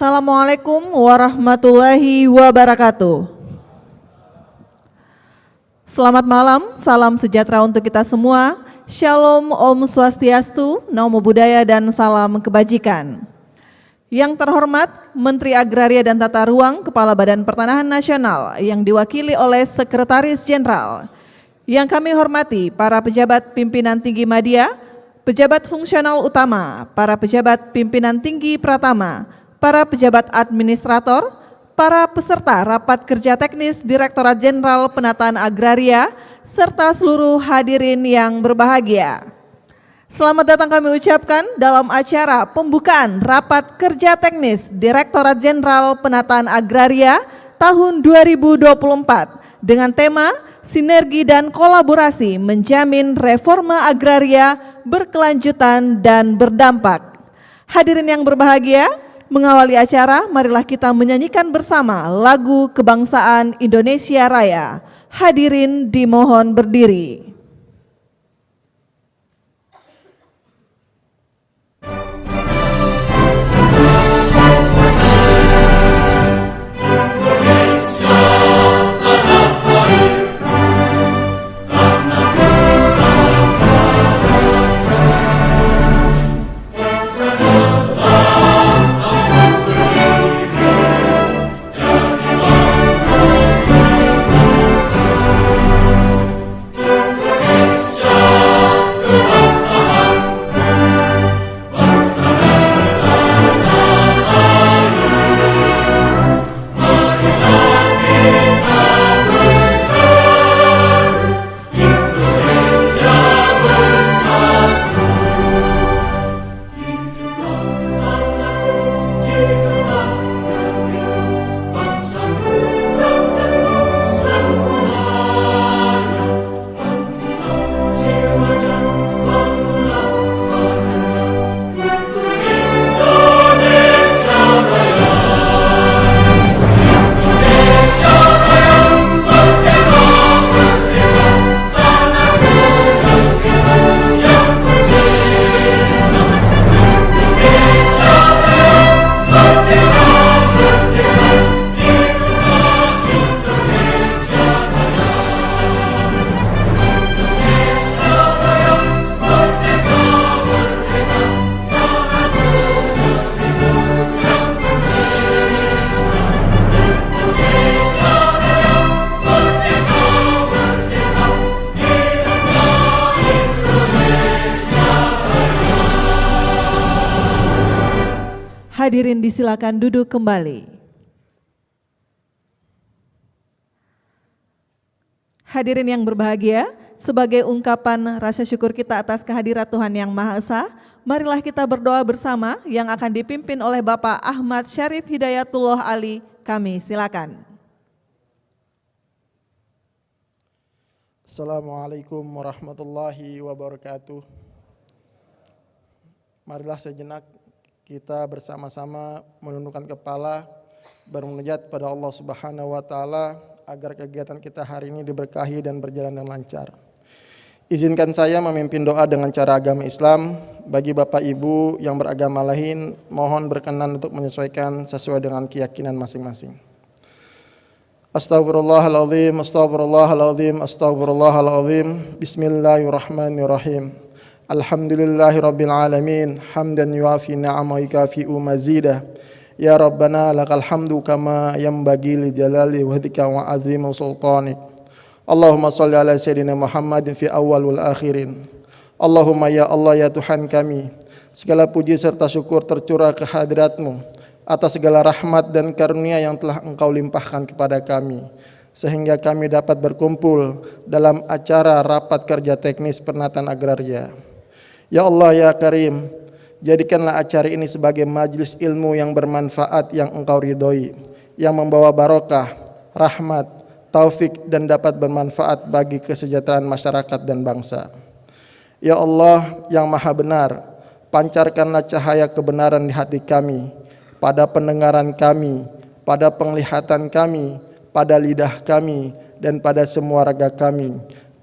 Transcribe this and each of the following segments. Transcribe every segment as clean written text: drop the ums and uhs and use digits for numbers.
Assalamualaikum warahmatullahi wabarakatuh. Selamat malam, salam sejahtera untuk kita semua. Shalom, Om Swastiastu, Namo Buddhaya, dan salam kebajikan. Yang terhormat Menteri Agraria dan Tata Ruang, Kepala Badan Pertanahan Nasional yang diwakili oleh Sekretaris Jenderal. Yang kami hormati para pejabat pimpinan tinggi media, pejabat fungsional utama, para pejabat pimpinan tinggi pratama, para pejabat administrator, para peserta rapat kerja teknis Direktorat Jenderal Penataan Agraria, serta seluruh hadirin yang berbahagia. Selamat datang kami ucapkan dalam acara pembukaan rapat kerja teknis Direktorat Jenderal Penataan Agraria tahun 2024 dengan tema Sinergi dan Kolaborasi Menjamin Reforma Agraria Berkelanjutan dan Berdampak. Hadirin yang berbahagia, mengawali acara, marilah kita menyanyikan bersama lagu kebangsaan Indonesia Raya. Hadirin dimohon berdiri. Hadirin disilakan duduk kembali. Hadirin yang berbahagia, sebagai ungkapan rasa syukur kita atas kehadirat Tuhan Yang Maha Esa, marilah kita berdoa bersama yang akan dipimpin oleh Bapak Ahmad Syarif Hidayatullah Ali. Kami silakan. Assalamualaikum warahmatullahi wabarakatuh. Marilah sejenak kita bersama-sama menundukkan kepala, bermunajat pada Allah Subhanahu wa Ta'ala agar kegiatan kita hari ini diberkahi dan berjalan dengan lancar. Izinkan saya memimpin doa dengan cara agama Islam. Bagi Bapak Ibu yang beragama lain, mohon berkenan untuk menyesuaikan sesuai dengan keyakinan masing-masing. Astaghfirullahaladzim, astaghfirullahaladzim, astaghfirullahaladzim. Bismillahirrahmanirrahim. Alhamdulillahi Rabbil Alamin. Hamdan yuafi ni'amahu yukafi'u mazidah. Ya Rabbana lakal hamdu kama yanbaghi li jalali wajhika wa azimu sultanik. Allahumma salli ala Sayyidina Muhammadin fi awal wal akhirin. Allahumma ya Allah ya Tuhan kami, segala puji serta syukur tercurah ke hadirat-Mu atas segala rahmat dan karunia yang telah Engkau limpahkan kepada kami, sehingga kami dapat berkumpul dalam acara rapat kerja teknis penataan agraria. Ya Allah ya Karim, jadikanlah acara ini sebagai majelis ilmu yang bermanfaat yang Engkau ridhoi, yang membawa barokah, rahmat, taufik dan dapat bermanfaat bagi kesejahteraan masyarakat dan bangsa. Ya Allah yang Maha Benar, pancarkanlah cahaya kebenaran di hati kami, pada pendengaran kami, pada penglihatan kami, pada lidah kami, dan pada semua raga kami,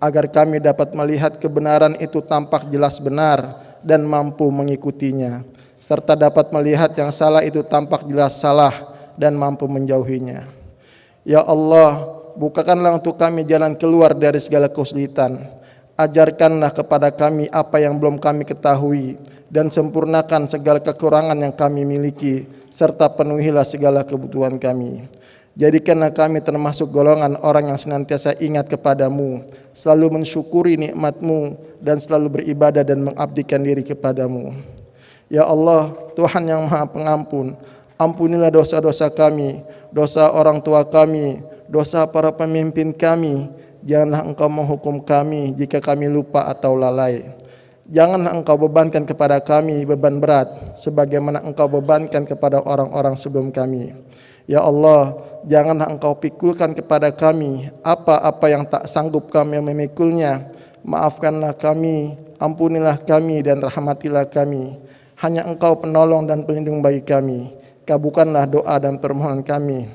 agar kami dapat melihat kebenaran itu tampak jelas benar dan mampu mengikutinya, serta dapat melihat yang salah itu tampak jelas salah dan mampu menjauhinya. Ya Allah, bukakanlah untuk kami jalan keluar dari segala kesulitan. Ajarkanlah kepada kami apa yang belum kami ketahui, dan sempurnakan segala kekurangan yang kami miliki, serta penuhilah segala kebutuhan kami. Jadikanlah kami termasuk golongan orang yang senantiasa ingat kepadamu, selalu mensyukuri nikmat-Mu, dan selalu beribadah dan mengabdikan diri kepadamu. Ya Allah, Tuhan yang Maha Pengampun, ampunilah dosa-dosa kami, dosa orang tua kami, dosa para pemimpin kami. Janganlah Engkau menghukum kami jika kami lupa atau lalai. Janganlah Engkau bebankan kepada kami beban berat sebagaimana Engkau bebankan kepada orang-orang sebelum kami. Ya Allah, janganlah Engkau pikulkan kepada kami apa-apa yang tak sanggup kami memikulnya. Maafkanlah kami, ampunilah kami, dan rahmatilah kami. Hanya Engkau penolong dan pelindung bagi kami. Kabulkanlah doa dan permohonan kami.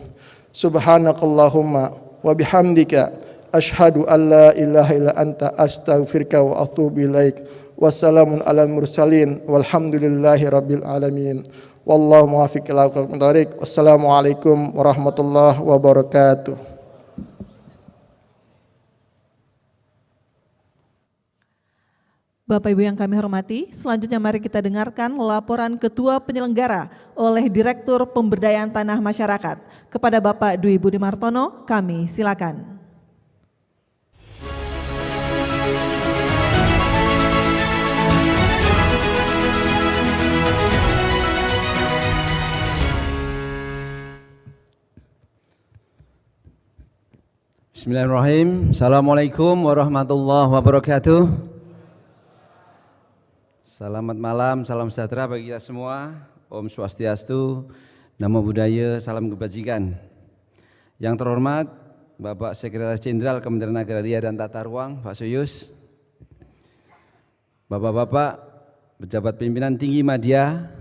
Subhanakallahumma wa bihamdika asyhadu an la ilaha illa anta astaghfiruka wa atubu ilaik. Wassalamun alal mursalin walhamdulillahi rabbil alamin. Wallahu muwaffiq ila aqwamit thoriq. Wassalamualaikum warahmatullahi wabarakatuh. Bapak Ibu yang kami hormati, selanjutnya mari kita dengarkan laporan Ketua Penyelenggara oleh Direktur Pemberdayaan Tanah Masyarakat. Kepada Bapak Dwi Budi Martono, kami silakan. Bismillahirrahmanirrahim. Assalamualaikum warahmatullahi wabarakatuh. Selamat malam, salam sejahtera bagi kita semua. Om Swastiastu, Namo Buddhaya, salam kebajikan. Yang terhormat Bapak Sekretaris Jenderal Kementerian Agraria dan Tata Ruang, Pak Suyus, Bapak-bapak, pejabat pimpinan tinggi media,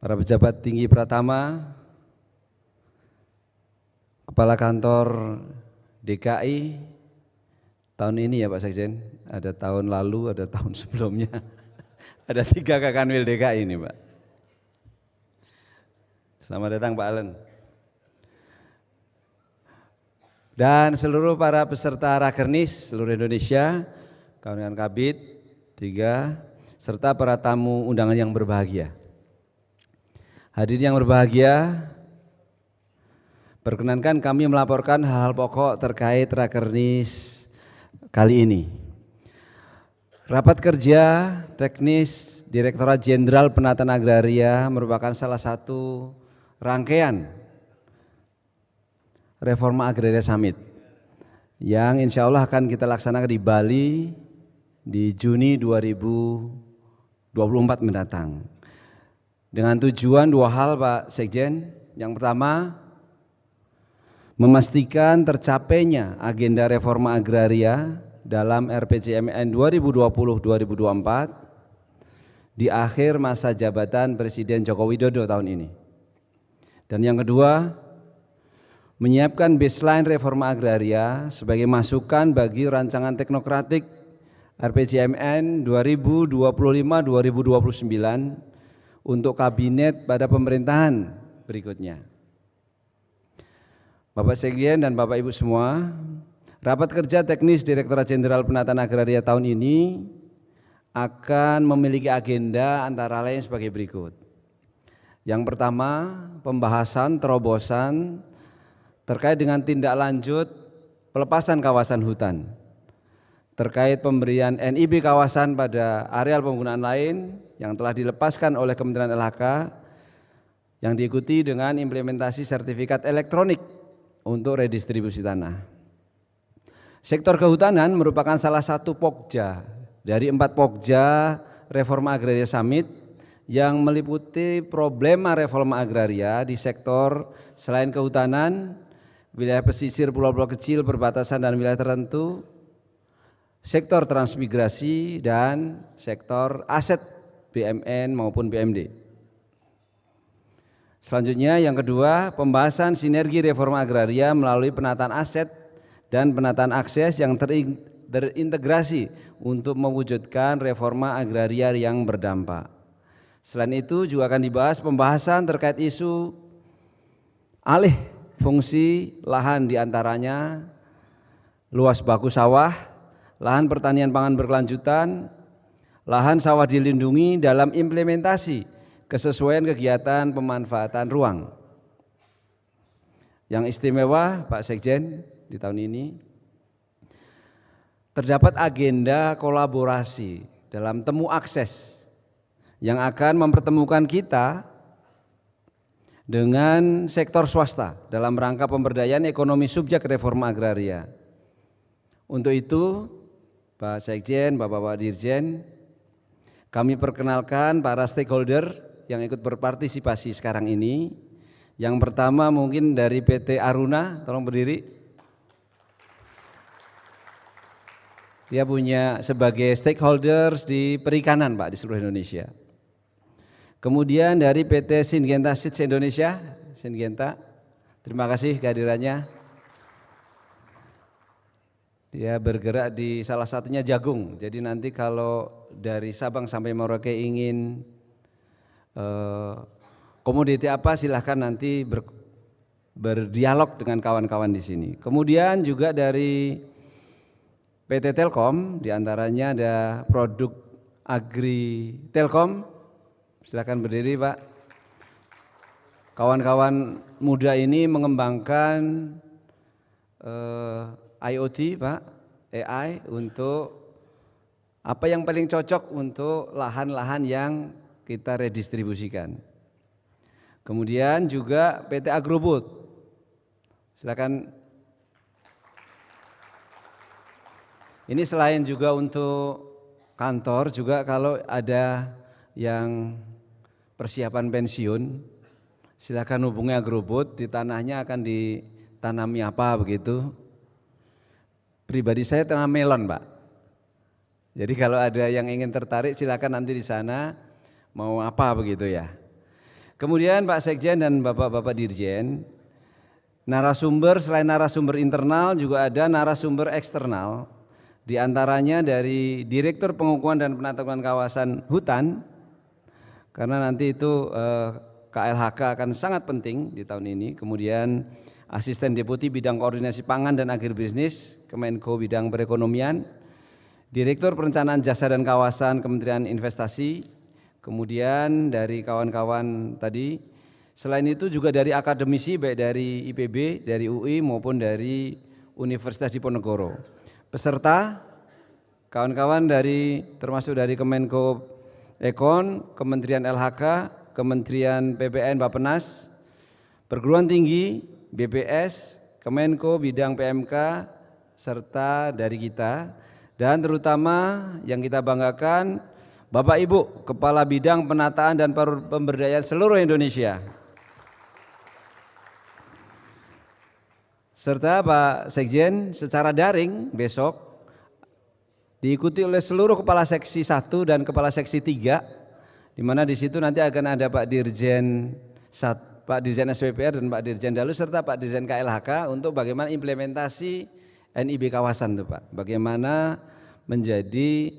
para pejabat tinggi Pratama, Kepala Kantor DKI tahun ini ya Pak Sekjen, ada tahun lalu, ada tahun sebelumnya, ada 3 Kakanwil DKI ini Pak. Selamat datang Pak Allen. Dan seluruh para peserta Rakernis seluruh Indonesia, kawan-kawan Kabid 3, serta para tamu undangan yang berbahagia. Hadirin yang berbahagia, perkenankan kami melaporkan hal-hal pokok terkait Rakernis kali ini. Rapat kerja teknis Direktorat Jenderal Penataan Agraria merupakan salah satu rangkaian Reforma Agraria Summit yang insya Allah akan kita laksanakan di Bali di Juni 2024 mendatang. Dengan tujuan 2 hal Pak Sekjen. Yang pertama, memastikan tercapainya agenda reforma agraria dalam RPJMN 2020-2024 di akhir masa jabatan Presiden Joko Widodo tahun ini. Dan yang kedua, menyiapkan baseline reforma agraria sebagai masukan bagi rancangan teknokratik RPJMN 2025-2029 untuk kabinet pada pemerintahan berikutnya. Bapak Sekjen dan Bapak Ibu semua, rapat kerja teknis Direktorat Jenderal Penataan Agraria tahun ini akan memiliki agenda antara lain sebagai berikut. Yang pertama, pembahasan terobosan terkait dengan tindak lanjut pelepasan kawasan hutan, terkait pemberian NIB kawasan pada areal penggunaan lain yang telah dilepaskan oleh Kementerian LHK, yang diikuti dengan implementasi sertifikat elektronik untuk redistribusi tanah. Sektor kehutanan merupakan salah satu pokja dari 4 pokja Reforma Agraria Summit yang meliputi problema reforma agraria di sektor selain kehutanan, wilayah pesisir, pulau-pulau kecil, perbatasan dan wilayah tertentu, sektor transmigrasi, dan sektor aset BMN maupun BMD. Selanjutnya yang kedua, pembahasan sinergi reforma agraria melalui penataan aset dan penataan akses yang terintegrasi untuk mewujudkan reforma agraria yang berdampak. Selain itu juga akan dibahas pembahasan terkait isu alih fungsi lahan, diantaranya luas baku sawah, lahan pertanian pangan berkelanjutan, lahan sawah dilindungi dalam implementasi kesesuaian kegiatan pemanfaatan ruang. Yang istimewa Pak Sekjen di tahun ini, terdapat agenda kolaborasi dalam temu akses yang akan mempertemukan kita dengan sektor swasta dalam rangka pemberdayaan ekonomi subjek reforma agraria. Untuk itu, Pak Sekjen, Bapak-Bapak Dirjen, kami perkenalkan para stakeholder yang ikut berpartisipasi sekarang ini. Yang pertama mungkin dari PT Aruna, tolong berdiri. Dia punya sebagai stakeholders di perikanan Pak di seluruh Indonesia. Kemudian dari PT Syngenta Seeds Indonesia, Syngenta, terima kasih kehadirannya. Dia bergerak di salah satunya jagung, jadi nanti kalau dari Sabang sampai Merauke ingin komoditi apa silahkan nanti berdialog dengan kawan-kawan di sini. Kemudian juga dari PT Telkom, diantaranya ada produk Agri Telkom. Silakan berdiri Pak. Kawan-kawan muda ini mengembangkan IoT Pak, AI untuk apa yang paling cocok untuk lahan-lahan yang kita redistribusikan. Kemudian juga PT Agrobot. Silakan. Ini selain juga untuk kantor, juga kalau ada yang persiapan pensiun, silakan hubungi Agrobot, di tanahnya akan ditanami apa begitu. Pribadi saya tanam melon Pak. Jadi kalau ada yang ingin tertarik silakan nanti di sana mau apa begitu ya. Kemudian Pak Sekjen dan Bapak-Bapak Dirjen, narasumber selain narasumber internal juga ada narasumber eksternal. Di antaranya dari Direktur Pengukuhan dan Penataman Kawasan Hutan, karena nanti itu KLHK akan sangat penting di tahun ini. Kemudian Asisten Deputi Bidang Koordinasi Pangan dan Agribisnis Kemenko Bidang Perekonomian, Direktur Perencanaan Jasa dan Kawasan Kementerian Investasi, kemudian dari kawan-kawan tadi. Selain itu juga dari akademisi baik dari IPB, dari UI maupun dari Universitas Diponegoro. Peserta kawan-kawan dari termasuk dari Kemenko Ekon, Kementerian LHK, Kementerian PPN Bappenas, perguruan tinggi, BPS, Kemenko Bidang PMK, serta dari kita, dan terutama yang kita banggakan Bapak Ibu Kepala Bidang Penataan dan Pemberdayaan seluruh Indonesia, serta Pak Sekjen secara daring besok diikuti oleh seluruh Kepala Seksi 1 dan Kepala Seksi 3, di mana di situ nanti akan ada Pak Dirjen SPPR dan Pak Dirjen Dalu serta Pak Dirjen KLHK untuk bagaimana implementasi NIB kawasan itu Pak, bagaimana menjadi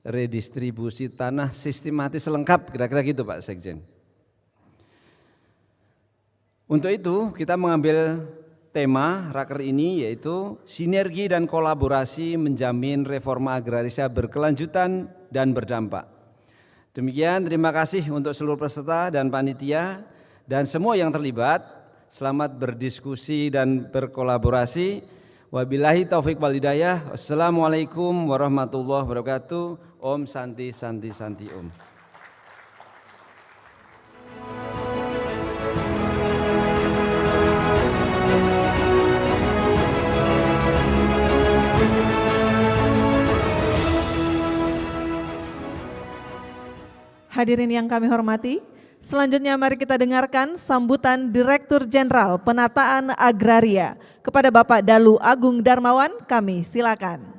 redistribusi tanah sistematis lengkap, kira-kira gitu Pak Sekjen. Untuk itu kita mengambil tema raker ini yaitu sinergi dan kolaborasi menjamin reforma agraria berkelanjutan dan berdampak. Demikian, terima kasih untuk seluruh peserta dan panitia dan semua yang terlibat. Selamat berdiskusi dan berkolaborasi. Wabillahi taufik wal hidayah. Wassalamualaikum warahmatullahi wabarakatuh. Om Santi Santi Santi Om. Hadirin yang kami hormati, selanjutnya mari kita dengarkan sambutan Direktur Jenderal Penataan Agraria kepada Bapak Dalu Agung Darmawan. Kami silakan.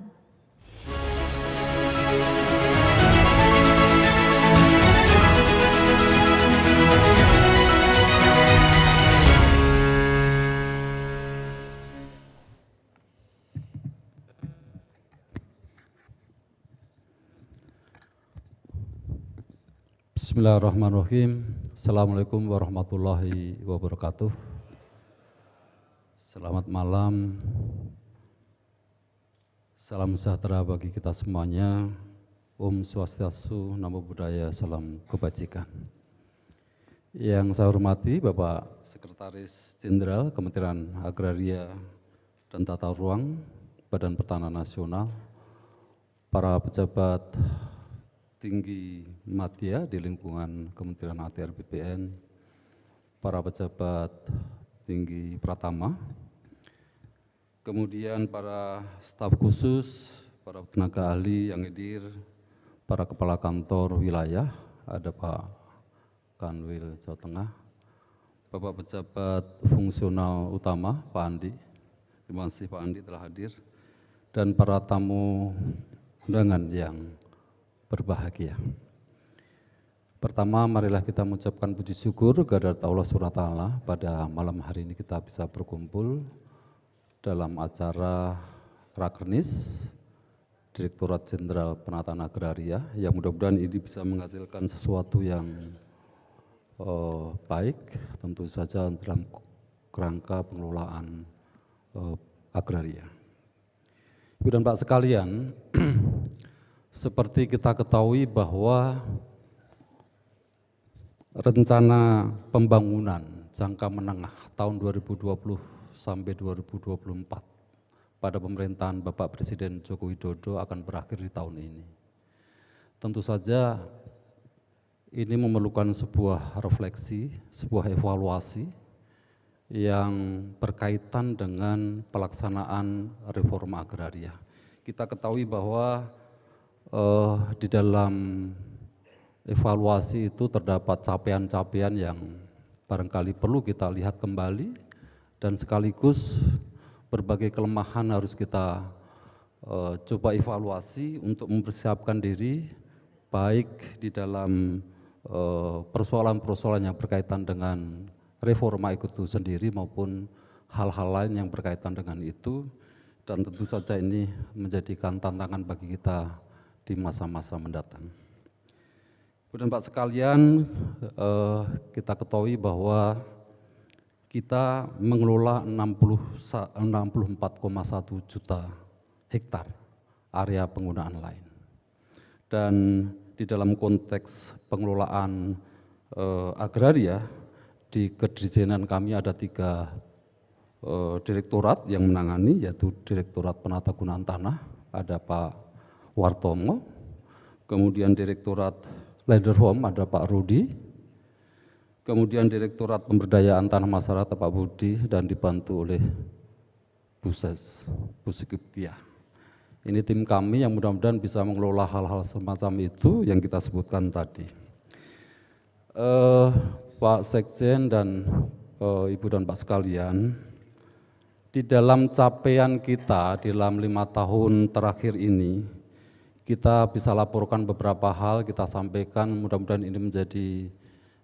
Bismillahirrahmanirrahim. Assalamualaikum warahmatullahi wabarakatuh. Selamat malam. Salam sejahtera bagi kita semuanya. Om Swastiastu, Namo Buddhaya, salam kebajikan. Yang saya hormati Bapak Sekretaris Jenderal Kementerian Agraria dan Tata Ruang Badan Pertanahan Nasional, para pejabat tinggi media di lingkungan Kementerian ATR BPN, para pejabat tinggi Pratama, kemudian para staf khusus, para tenaga ahli yang hadir, para kepala kantor wilayah, ada Pak Kanwil Jawa Tengah, Bapak pejabat fungsional utama Pak Andi, terima kasih Pak Andi telah hadir, dan para tamu undangan yang berbahagia. Pertama, marilah kita mengucapkan puji syukur kehadirat Allah SWT pada malam hari ini kita bisa berkumpul dalam acara Rakernis Direktorat Jenderal Penataan Agraria, yang mudah-mudahan ini bisa menghasilkan sesuatu yang baik, tentu saja dalam kerangka pengelolaan agraria. Ibu dan Pak sekalian, seperti kita ketahui bahwa rencana pembangunan jangka menengah tahun 2020 sampai 2024 pada pemerintahan Bapak Presiden Joko Widodo akan berakhir di tahun ini. Tentu saja ini memerlukan sebuah refleksi, sebuah evaluasi yang berkaitan dengan pelaksanaan reforma agraria. Kita ketahui bahwa di dalam evaluasi itu terdapat capaian-capaian yang barangkali perlu kita lihat kembali, dan sekaligus berbagai kelemahan harus kita coba evaluasi untuk mempersiapkan diri baik di dalam persoalan-persoalan yang berkaitan dengan reforma itu sendiri maupun hal-hal lain yang berkaitan dengan itu, dan tentu saja ini menjadikan tantangan bagi kita di masa-masa mendatang. Ibu dan Pak sekalian, kita ketahui bahwa kita mengelola 64,1 juta hektar area penggunaan lain. Dan di dalam konteks pengelolaan agraria, di Kedirjenan kami ada 3 direktorat yang menangani, yaitu Direktorat Penatagunaan Tanah, ada Pak Wartomo, kemudian Direktorat Lederhome ada Pak Rudi, kemudian Direktorat Pemberdayaan Tanah Masyarakat Pak Budi, dan dibantu oleh Buses, Busikiptia. Ini tim kami yang mudah-mudahan bisa mengelola hal-hal semacam itu yang kita sebutkan tadi. Pak Sekjen dan Ibu dan Pak sekalian, di dalam capaian kita di dalam 5 tahun terakhir ini, kita bisa laporkan beberapa hal, kita sampaikan, mudah-mudahan ini menjadi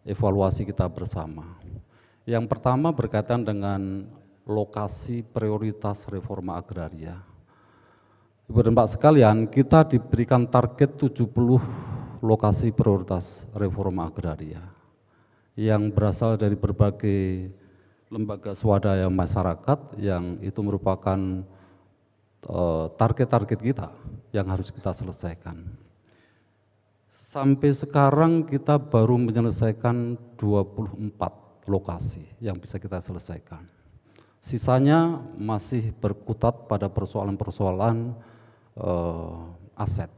evaluasi kita bersama. Yang pertama berkaitan dengan lokasi prioritas reforma agraria. Ibu dan Pak sekalian, kita diberikan target 70 lokasi prioritas reforma agraria yang berasal dari berbagai lembaga swadaya masyarakat, yang itu merupakan target-target kita yang harus kita selesaikan. Sampai sekarang kita baru menyelesaikan 24 lokasi yang bisa kita selesaikan. Sisanya masih berkutat pada persoalan-persoalan aset.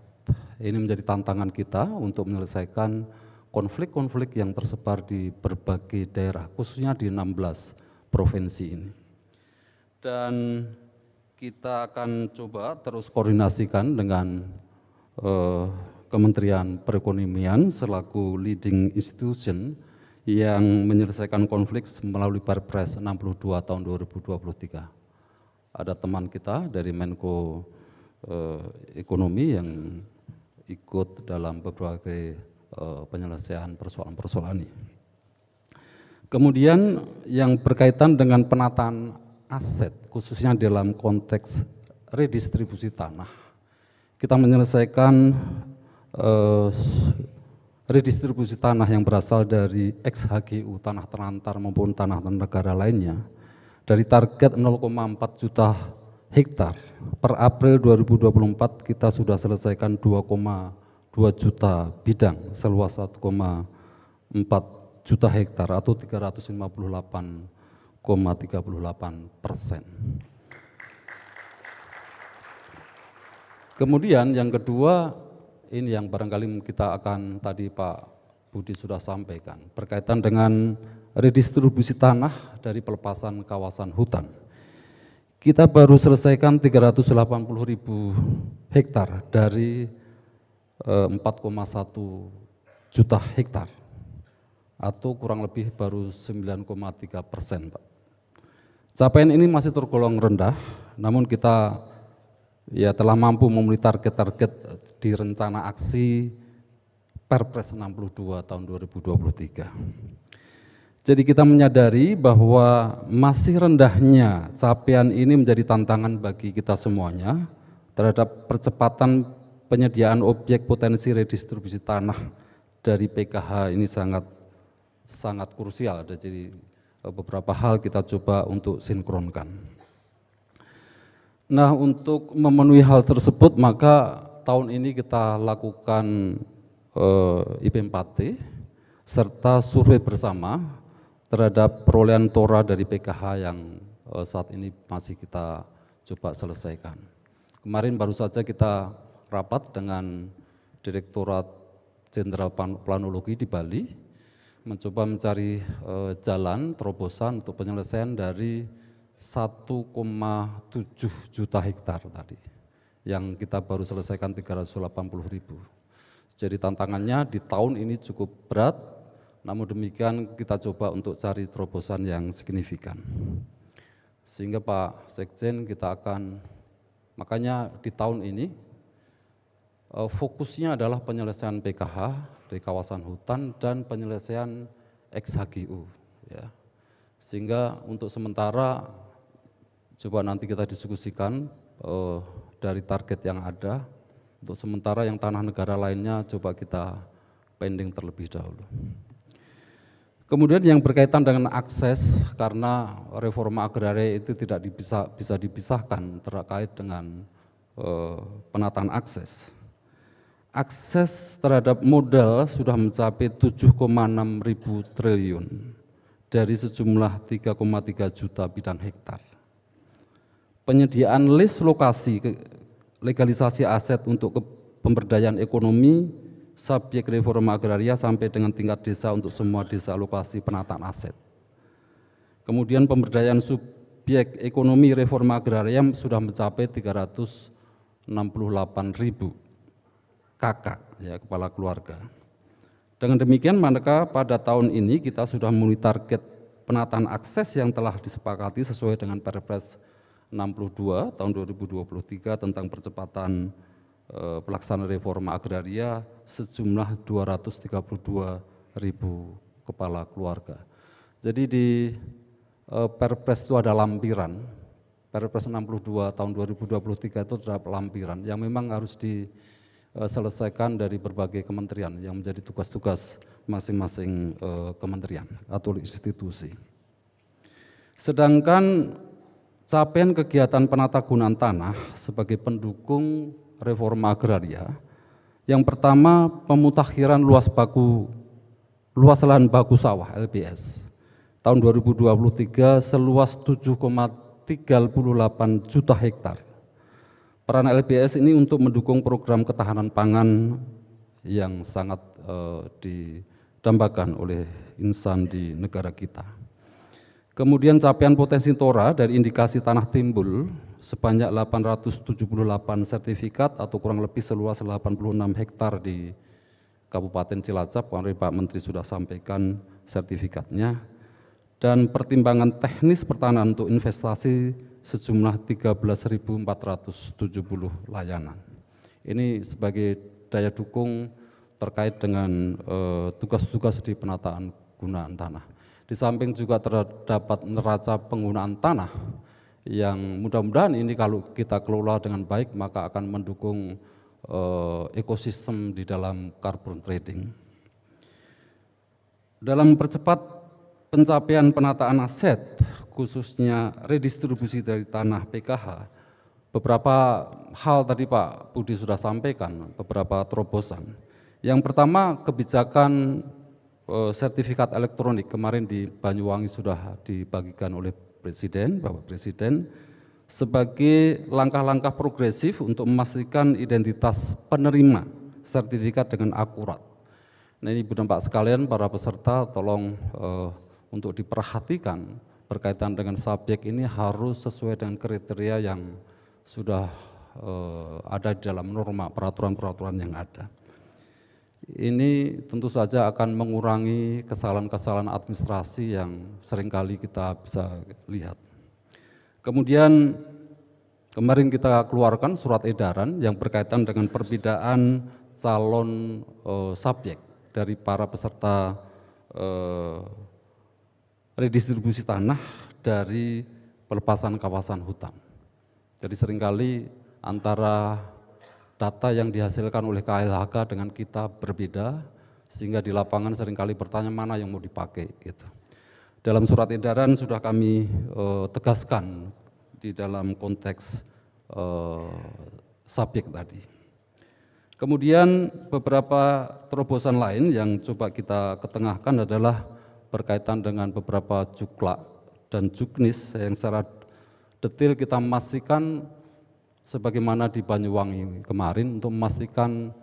Ini menjadi tantangan kita untuk menyelesaikan konflik-konflik yang tersebar di berbagai daerah, khususnya di 16 provinsi ini. Dan kita akan coba terus koordinasikan dengan Kementerian Perekonomian selaku leading institution yang menyelesaikan konflik melalui Perpres 62 tahun 2023. Ada teman kita dari Menko Ekonomi yang ikut dalam berbagai penyelesaian persoalan-persoalan ini. Kemudian yang berkaitan dengan penataan aset, khususnya dalam konteks redistribusi tanah, kita menyelesaikan redistribusi tanah yang berasal dari ex-HGU, tanah terantar maupun tanah negara lainnya, dari target 0,4 juta hektar, per April 2024 kita sudah selesaikan 2,2 juta bidang seluas 1,4 juta hektar atau 358,38%. Kemudian yang kedua, ini yang barangkali kita akan tadi Pak Budi sudah sampaikan, berkaitan dengan redistribusi tanah dari pelepasan kawasan hutan. Kita baru selesaikan 380.000 hektar dari 4,1 juta hektar, atau kurang lebih baru 9,3%, Pak. Capaian ini masih tergolong rendah, namun kita telah mampu memenuhi target-target di rencana aksi Perpres 62 tahun 2023. Jadi kita menyadari bahwa masih rendahnya capaian ini menjadi tantangan bagi kita semuanya terhadap percepatan penyediaan objek potensi redistribusi tanah dari PKH ini sangat krusial. Jadi beberapa hal kita coba untuk sinkronkan. Nah, untuk memenuhi hal tersebut maka tahun ini kita lakukan IP4T serta survei bersama terhadap perolehan TORA dari PKH yang saat ini masih kita coba selesaikan. Kemarin baru saja kita rapat dengan Direktorat Jenderal Planologi di Bali, mencoba mencari jalan terobosan untuk penyelesaian dari 1,7 juta hektar tadi, yang kita baru selesaikan 380.000. Jadi tantangannya di tahun ini cukup berat, namun demikian kita coba untuk cari terobosan yang signifikan. Sehingga Pak Sekjen makanya di tahun ini fokusnya adalah penyelesaian PKH dari kawasan hutan dan penyelesaian ex-HGU. Ya. Sehingga untuk sementara coba nanti kita diskusikan dari target yang ada, untuk sementara yang tanah negara lainnya coba kita pending terlebih dahulu. Kemudian yang berkaitan dengan akses, karena reforma agraria itu tidak bisa dipisahkan terkait dengan penataan akses. Akses terhadap modal sudah mencapai 7,6 ribu triliun dari sejumlah 3,3 juta bidang hektar. Penyediaan list lokasi legalisasi aset untuk pemberdayaan ekonomi subjek reforma agraria sampai dengan tingkat desa untuk semua desa lokasi penataan aset. Kemudian pemberdayaan subjek ekonomi reforma agraria sudah mencapai 368.000 KK, ya, kepala keluarga. Dengan demikian maka pada tahun ini kita sudah memenuhi target penataan akses yang telah disepakati sesuai dengan Perpres 62 tahun 2023 tentang percepatan pelaksanaan reforma agraria sejumlah 232.000 kepala keluarga. Jadi di Perpres itu ada lampiran, Perpres 62 tahun 2023 itu terdapat lampiran yang memang harus diselesaikan dari berbagai kementerian yang menjadi tugas-tugas masing-masing kementerian atau institusi. Sedangkan capaian kegiatan penatagunaan tanah sebagai pendukung reforma agraria, yang pertama pemutakhiran luas lahan baku sawah LBS tahun 2023 seluas 7,38 juta hektar. Peran LBS ini untuk mendukung program ketahanan pangan yang sangat didambakan oleh insan di negara kita. Kemudian capaian potensi TORA dari indikasi tanah timbul sebanyak 878 sertifikat atau kurang lebih seluas 86 hektar di Kabupaten Cilacap, kemarin Pak Menteri sudah sampaikan sertifikatnya, dan pertimbangan teknis pertanahan untuk investasi sejumlah 13.470 layanan. Ini sebagai daya dukung terkait dengan tugas-tugas di penataan gunaan tanah. Di samping juga terdapat neraca penggunaan tanah yang mudah-mudahan ini kalau kita kelola dengan baik maka akan mendukung ekosistem di dalam carbon trading. dalam percepat pencapaian penataan aset, khususnya redistribusi dari tanah PKH, beberapa hal tadi Pak Budi sudah sampaikan, beberapa terobosan. Yang pertama, kebijakan sertifikat elektronik kemarin di Banyuwangi sudah dibagikan oleh Presiden, Bapak Presiden, sebagai langkah-langkah progresif untuk memastikan identitas penerima sertifikat dengan akurat. Nah ini Ibu dan Pak sekalian, para peserta tolong untuk diperhatikan berkaitan dengan subjek ini harus sesuai dengan kriteria yang sudah ada di dalam norma peraturan-peraturan yang ada. Ini tentu saja akan mengurangi kesalahan-kesalahan administrasi yang seringkali kita bisa lihat. Kemudian kemarin kita keluarkan surat edaran yang berkaitan dengan perbedaan calon subjek dari para peserta redistribusi tanah dari pelepasan kawasan hutan. Jadi seringkali antara data yang dihasilkan oleh KLHK dengan kita berbeda, sehingga di lapangan seringkali bertanya mana yang mau dipakai. Gitu. Dalam surat edaran sudah kami tegaskan di dalam konteks subjek tadi. Kemudian beberapa terobosan lain yang coba kita ketengahkan adalah berkaitan dengan beberapa juklak dan juknis yang secara detail kita memastikan sebagaimana di Banyuwangi kemarin untuk memastikan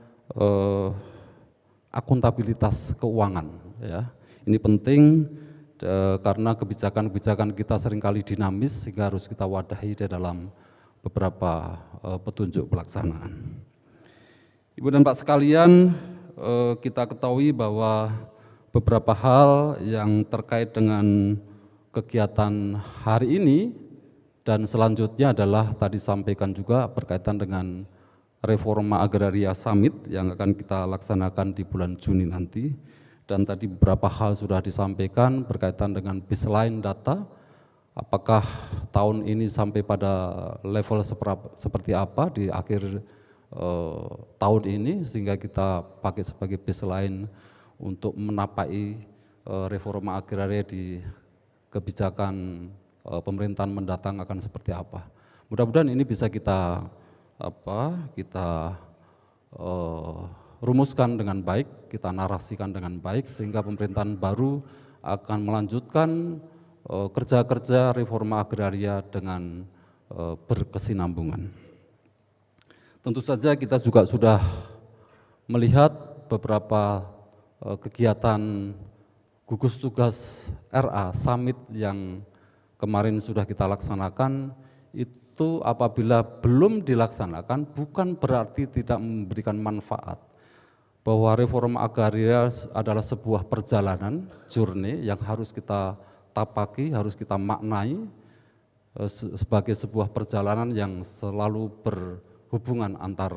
akuntabilitas keuangan. Ya. Ini penting karena kebijakan-kebijakan kita seringkali dinamis sehingga harus kita wadahi di dalam beberapa petunjuk pelaksanaan. Ibu dan Pak sekalian, kita ketahui bahwa beberapa hal yang terkait dengan kegiatan hari ini dan selanjutnya adalah tadi sampaikan juga berkaitan dengan reforma agraria summit yang akan kita laksanakan di bulan Juni nanti. Dan tadi beberapa hal sudah disampaikan berkaitan dengan baseline data, apakah tahun ini sampai pada level seperti apa di akhir tahun ini sehingga kita pakai sebagai baseline untuk menapai reforma agraria di kebijakan pemerintahan mendatang akan seperti apa. Mudah-mudahan ini bisa kita rumuskan dengan baik, kita narasikan dengan baik sehingga pemerintahan baru akan melanjutkan kerja-kerja reforma agraria dengan berkesinambungan. Tentu saja kita juga sudah melihat beberapa kegiatan gugus tugas RA Summit yang kemarin sudah kita laksanakan, itu apabila belum dilaksanakan bukan berarti tidak memberikan manfaat. Bahwa reforma agraria adalah sebuah perjalanan, journey yang harus kita tapaki, harus kita maknai sebagai sebuah perjalanan yang selalu berhubungan antar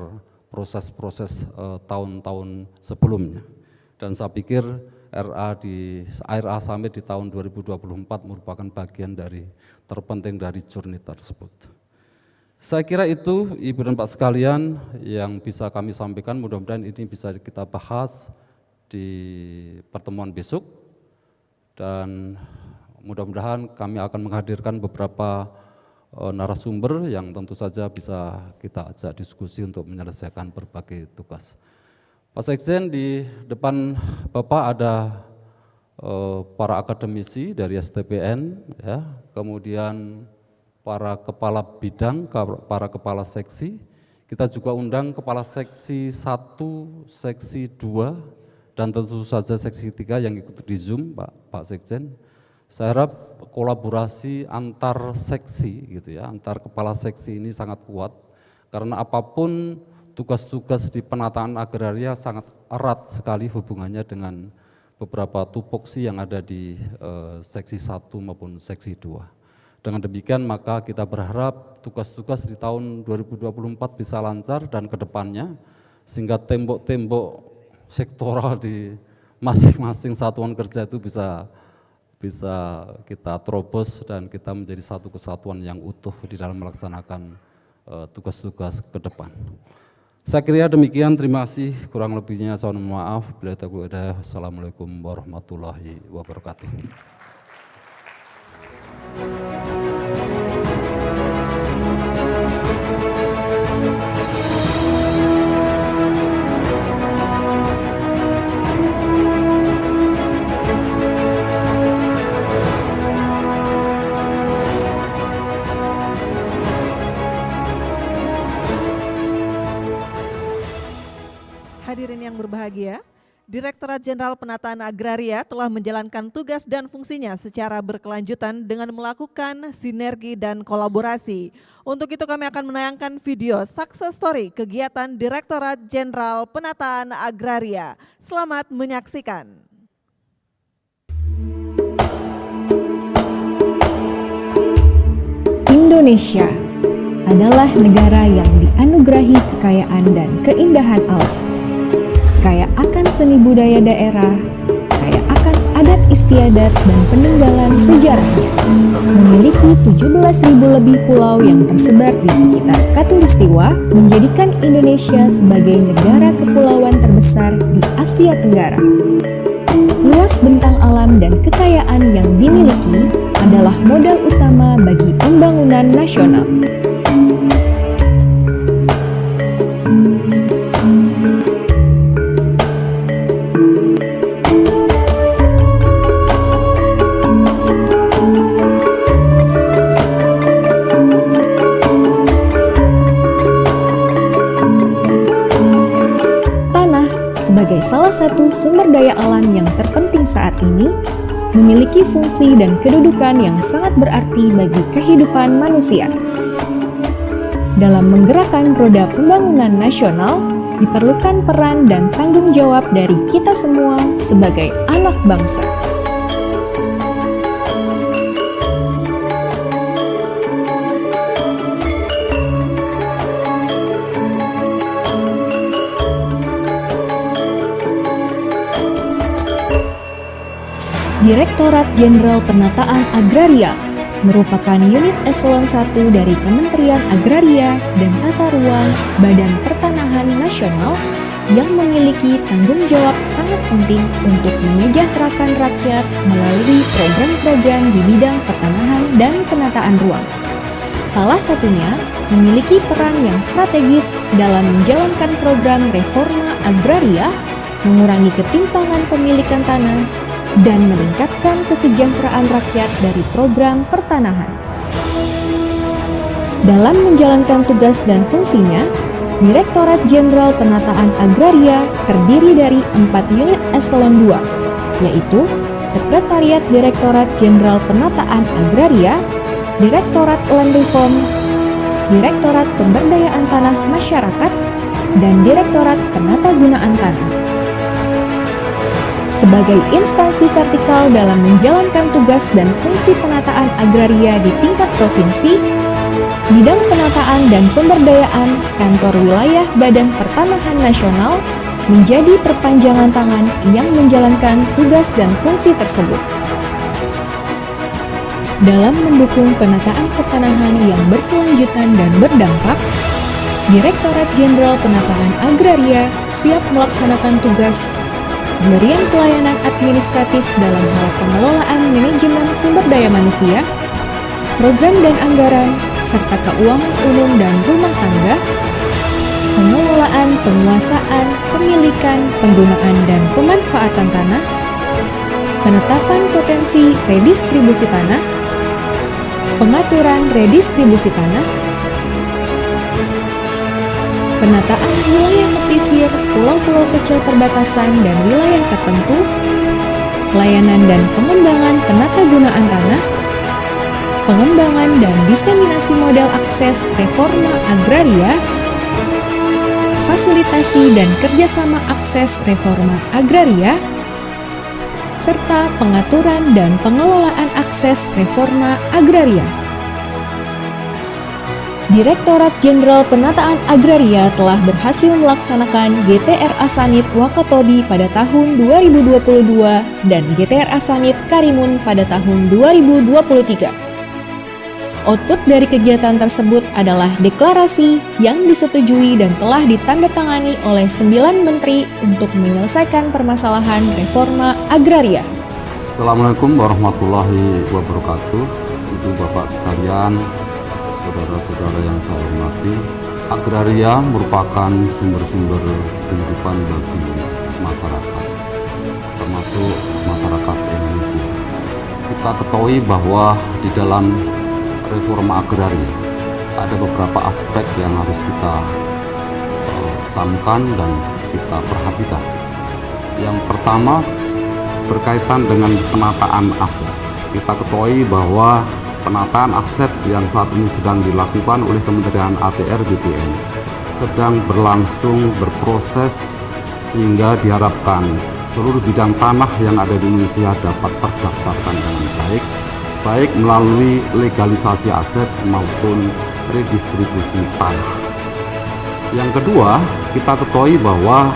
proses-proses tahun-tahun sebelumnya. Dan saya pikir RA Summit di tahun 2024 merupakan bagian dari terpenting dari journey tersebut. Saya kira itu Ibu dan Pak sekalian yang bisa kami sampaikan, mudah-mudahan ini bisa kita bahas di pertemuan besok dan mudah-mudahan kami akan menghadirkan beberapa narasumber yang tentu saja bisa kita ajak diskusi untuk menyelesaikan berbagai tugas. Pak Sekjen, di depan Bapak ada para akademisi dari STPN, ya, kemudian para kepala bidang, para kepala seksi. Kita juga undang kepala seksi 1, seksi 2, dan tentu saja seksi 3 yang ikut di Zoom, Pak Sekjen. Saya harap kolaborasi antar seksi, gitu ya, antar kepala seksi ini sangat kuat, karena apapun tugas-tugas di penataan agraria sangat erat sekali hubungannya dengan beberapa tupoksi yang ada di seksi 1 maupun seksi 2. Dengan demikian maka kita berharap tugas-tugas di tahun 2024 bisa lancar dan kedepannya sehingga tembok-tembok sektoral di masing-masing satuan kerja itu bisa kita terobos dan kita menjadi satu kesatuan yang utuh di dalam melaksanakan tugas-tugas ke depan. Saya kira demikian, terima kasih. Kurang lebihnya saya mohon maaf. Bila ada. Assalamualaikum warahmatullahi wabarakatuh. Hadirin yang berbahagia, Direktorat Jenderal Penataan Agraria telah menjalankan tugas dan fungsinya secara berkelanjutan dengan melakukan sinergi dan kolaborasi. Untuk itu kami akan menayangkan video success story kegiatan Direktorat Jenderal Penataan Agraria. Selamat menyaksikan. Indonesia adalah negara yang dianugerahi kekayaan dan keindahan alam. Kaya akan seni budaya daerah, kaya akan adat istiadat dan peninggalan sejarahnya. Memiliki 17.000 lebih pulau yang tersebar di sekitar Khatulistiwa, menjadikan Indonesia sebagai negara kepulauan terbesar di Asia Tenggara. Luas bentang alam dan kekayaan yang dimiliki adalah modal utama bagi pembangunan nasional. Sebagai salah satu sumber daya alam yang terpenting saat ini, memiliki fungsi dan kedudukan yang sangat berarti bagi kehidupan manusia. Dalam menggerakkan roda pembangunan nasional, diperlukan peran dan tanggung jawab dari kita semua sebagai anak bangsa. Direktorat Jenderal Penataan Agraria merupakan unit eselon 1 dari Kementerian Agraria dan Tata Ruang Badan Pertanahan Nasional yang memiliki tanggung jawab sangat penting untuk menyejahterakan rakyat melalui program-program di bidang pertanahan dan penataan ruang. Salah satunya memiliki peran yang strategis dalam menjalankan program reforma agraria, mengurangi ketimpangan pemilikan tanah, dan meningkatkan kesejahteraan rakyat dari program pertanahan. Dalam menjalankan tugas dan fungsinya, Direktorat Jenderal Penataan Agraria terdiri dari 4 unit eselon 2, yaitu Sekretariat Direktorat Jenderal Penataan Agraria, Direktorat Land Reform, Direktorat Pemberdayaan Tanah Masyarakat, dan Direktorat Penatagunaan Tanah. Sebagai instansi vertikal dalam menjalankan tugas dan fungsi penataan agraria di tingkat provinsi, bidang penataan dan pemberdayaan Kantor Wilayah Badan Pertanahan Nasional menjadi perpanjangan tangan yang menjalankan tugas dan fungsi tersebut. Dalam mendukung penataan pertanahan yang berkelanjutan dan berdampak, Direktorat Jenderal Penataan Agraria siap melaksanakan tugas pemberian pelayanan administratif dalam hal pengelolaan manajemen sumber daya manusia, program dan anggaran, serta keuangan umum dan rumah tangga, pengelolaan, penguasaan, pemilikan, penggunaan dan pemanfaatan tanah, penetapan potensi redistribusi tanah, pengaturan redistribusi tanah, penataan wilayah pesisir, pulau-pulau kecil perbatasan dan wilayah tertentu, layanan dan pengembangan penatagunaan tanah, pengembangan dan diseminasi modal akses reforma agraria, fasilitasi dan kerjasama akses reforma agraria, serta pengaturan dan pengelolaan akses reforma agraria. Direktorat Jenderal Penataan Agraria telah berhasil melaksanakan GTRA Summit Wakatobi pada tahun 2022 dan GTRA Summit Karimun pada tahun 2023. Output dari kegiatan tersebut adalah deklarasi yang disetujui dan telah ditandatangani oleh 9 menteri untuk menyelesaikan permasalahan reforma agraria. Assalamualaikum warahmatullahi wabarakatuh. Ibu bapak sekalian, saudara-saudara yang saya hormati, agraria merupakan sumber-sumber kehidupan bagi masyarakat, termasuk masyarakat Indonesia. Kita ketahui bahwa di dalam reforma agraria ada beberapa aspek yang harus kita camkan dan kita perhatikan. Yang pertama berkaitan dengan penataan aset. Kita ketahui bahwa penataan aset yang saat ini sedang dilakukan oleh Kementerian ATR BPN sedang berlangsung berproses, sehingga diharapkan seluruh bidang tanah yang ada di Indonesia dapat terdaftarkan dengan baik melalui legalisasi aset maupun redistribusi tanah. Yang kedua, kita ketahui bahwa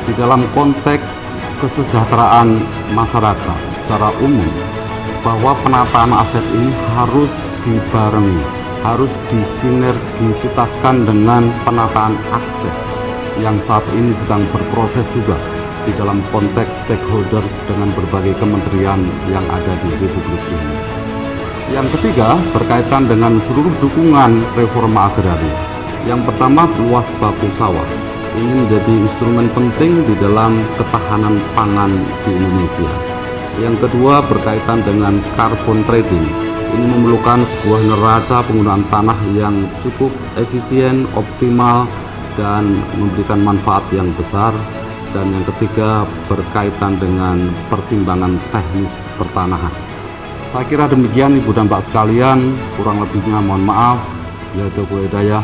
di dalam konteks kesejahteraan masyarakat secara umum, bahwa penataan aset ini harus dibarengi, harus disinergisitaskan dengan penataan akses yang saat ini sedang berproses juga di dalam konteks stakeholders dengan berbagai kementerian yang ada di Republik ini. Yang ketiga, berkaitan dengan seluruh dukungan reforma agraria. Yang pertama, luas baku sawah. Ini menjadi instrumen penting di dalam ketahanan pangan di Indonesia. Yang kedua, berkaitan dengan carbon trading. Ini memerlukan sebuah neraca penggunaan tanah yang cukup efisien, optimal, dan memberikan manfaat yang besar. Dan yang ketiga, berkaitan dengan pertimbangan teknis pertanahan. Saya kira demikian Ibu dan Bapak sekalian, kurang lebihnya mohon maaf.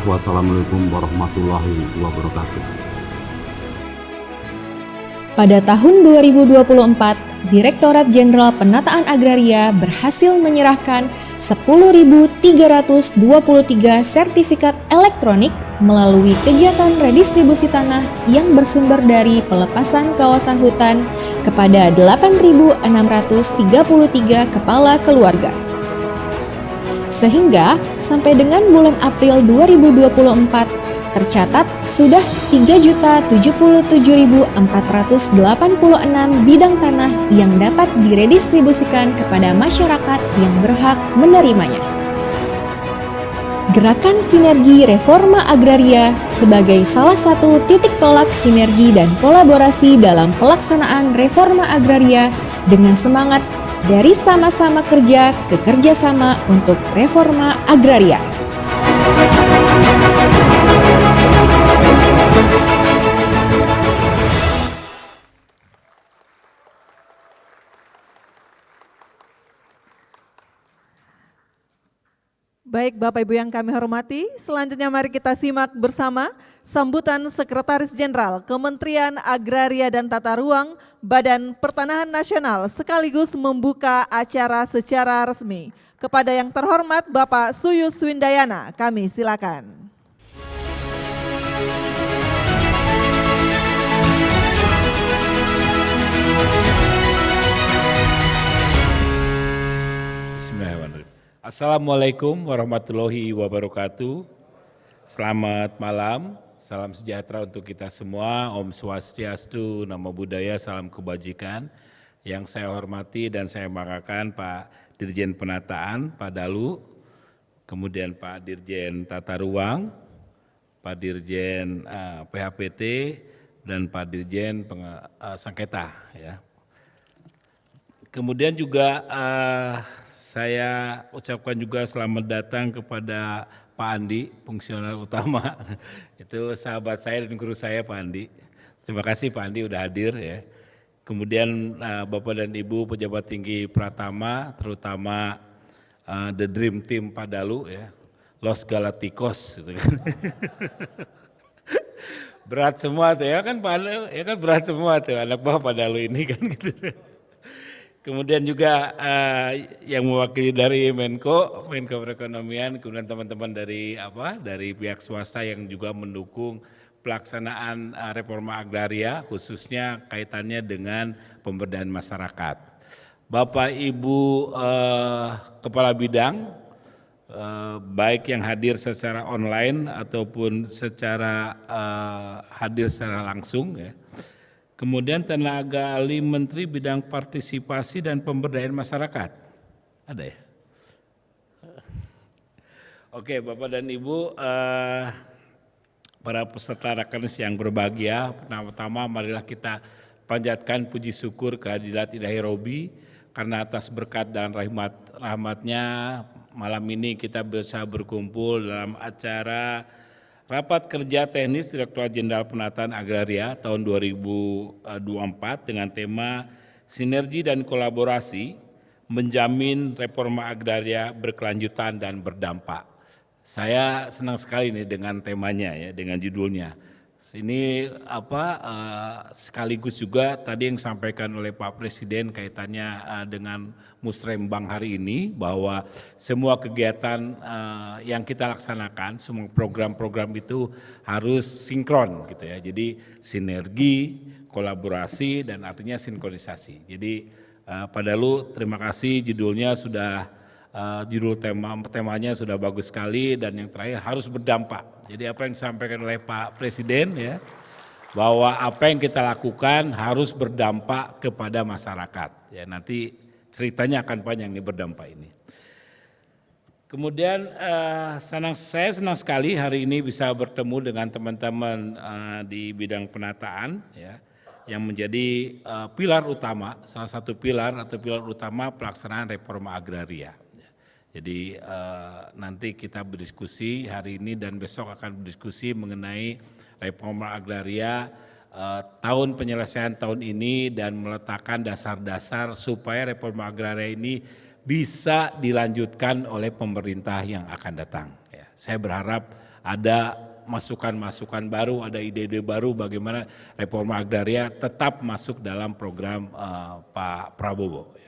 Wassalamualaikum warahmatullahi wabarakatuh. Pada tahun 2024, Direktorat Jenderal Penataan Agraria berhasil menyerahkan 10.323 sertifikat elektronik melalui kegiatan redistribusi tanah yang bersumber dari pelepasan kawasan hutan kepada 8.633 kepala keluarga. Sehingga sampai dengan bulan April 2024 tercatat sudah 3.077.486 bidang tanah yang dapat diredistribusikan kepada masyarakat yang berhak menerimanya. Gerakan Sinergi Reforma Agraria sebagai salah satu titik tolak sinergi dan kolaborasi dalam pelaksanaan reforma agraria dengan semangat dari sama-sama kerja ke kerjasama untuk reforma agraria. Baik Bapak Ibu yang kami hormati, selanjutnya mari kita simak bersama sambutan Sekretaris Jenderal Kementerian Agraria dan Tata Ruang Badan Pertanahan Nasional sekaligus membuka acara secara resmi. Kepada yang terhormat Bapak Suyus Windayana, kami silakan. Assalamualaikum warahmatullahi wabarakatuh. Selamat malam, salam sejahtera untuk kita semua. Om Swastiastu, Namo Buddhaya, salam kebajikan. Yang saya hormati dan saya banggakan Pak Dirjen Penataan, Pak Dalu, kemudian Pak Dirjen Tata Ruang, Pak Dirjen PHPT, dan Pak Dirjen Sengketa. Ya. Kemudian juga saya ucapkan juga selamat datang kepada Pak Andi, fungsional utama. Itu sahabat saya dan guru saya Pak Andi. Terima kasih Pak Andi udah hadir ya. Kemudian Bapak dan Ibu pejabat tinggi Pratama, terutama The Dream Team Pak Dalu ya. Los Galacticos gitu kan. Berat semua tuh ya kan Pak Dalu, ya kan berat semua tuh anak buah Pak Dalu ini kan gitu. Kemudian juga yang mewakili dari Menko Perekonomian, kemudian teman-teman dari pihak swasta yang juga mendukung pelaksanaan reforma agraria, khususnya kaitannya dengan pemberdayaan masyarakat. Bapak Ibu Kepala Bidang, baik yang hadir secara online ataupun secara hadir secara langsung ya. Kemudian tenaga ahli Menteri Bidang Partisipasi dan Pemberdayaan Masyarakat. Ada ya? Oke, Bapak dan Ibu, para peserta Rakernas yang berbahagia, pertama-tama marilah kita panjatkan puji syukur kehadirat Ilahi Robi karena atas berkat dan rahmatnya malam ini kita bisa berkumpul dalam acara Rapat Kerja Teknis Direktorat Jenderal Penataan Agraria tahun 2024 dengan tema Sinergi dan Kolaborasi Menjamin Reforma Agraria Berkelanjutan dan Berdampak. Saya senang sekali nih dengan temanya ya, dengan judulnya. Ini sekaligus juga tadi yang disampaikan oleh Pak Presiden kaitannya dengan Musrembang hari ini, bahwa semua kegiatan yang kita laksanakan, semua program-program itu harus sinkron gitu ya. Jadi sinergi, kolaborasi, dan artinya sinkronisasi. Jadi Pak Dalu, terima kasih, judulnya sudah judul temanya sudah bagus sekali, dan yang terakhir harus berdampak. Jadi apa yang disampaikan oleh Pak Presiden ya, bahwa apa yang kita lakukan harus berdampak kepada masyarakat. Ya, nanti ceritanya akan panjang nih berdampak ini. Kemudian saya senang sekali hari ini bisa bertemu dengan teman-teman di bidang penataan ya, yang menjadi pilar utama, salah satu pilar atau pilar utama pelaksanaan reforma agraria. Jadi nanti kita berdiskusi hari ini dan besok akan berdiskusi mengenai reforma agraria tahun penyelesaian tahun ini dan meletakkan dasar-dasar supaya reforma agraria ini bisa dilanjutkan oleh pemerintah yang akan datang. Ya, saya berharap ada masukan-masukan baru, ada ide-ide baru bagaimana reforma agraria tetap masuk dalam program Pak Prabowo.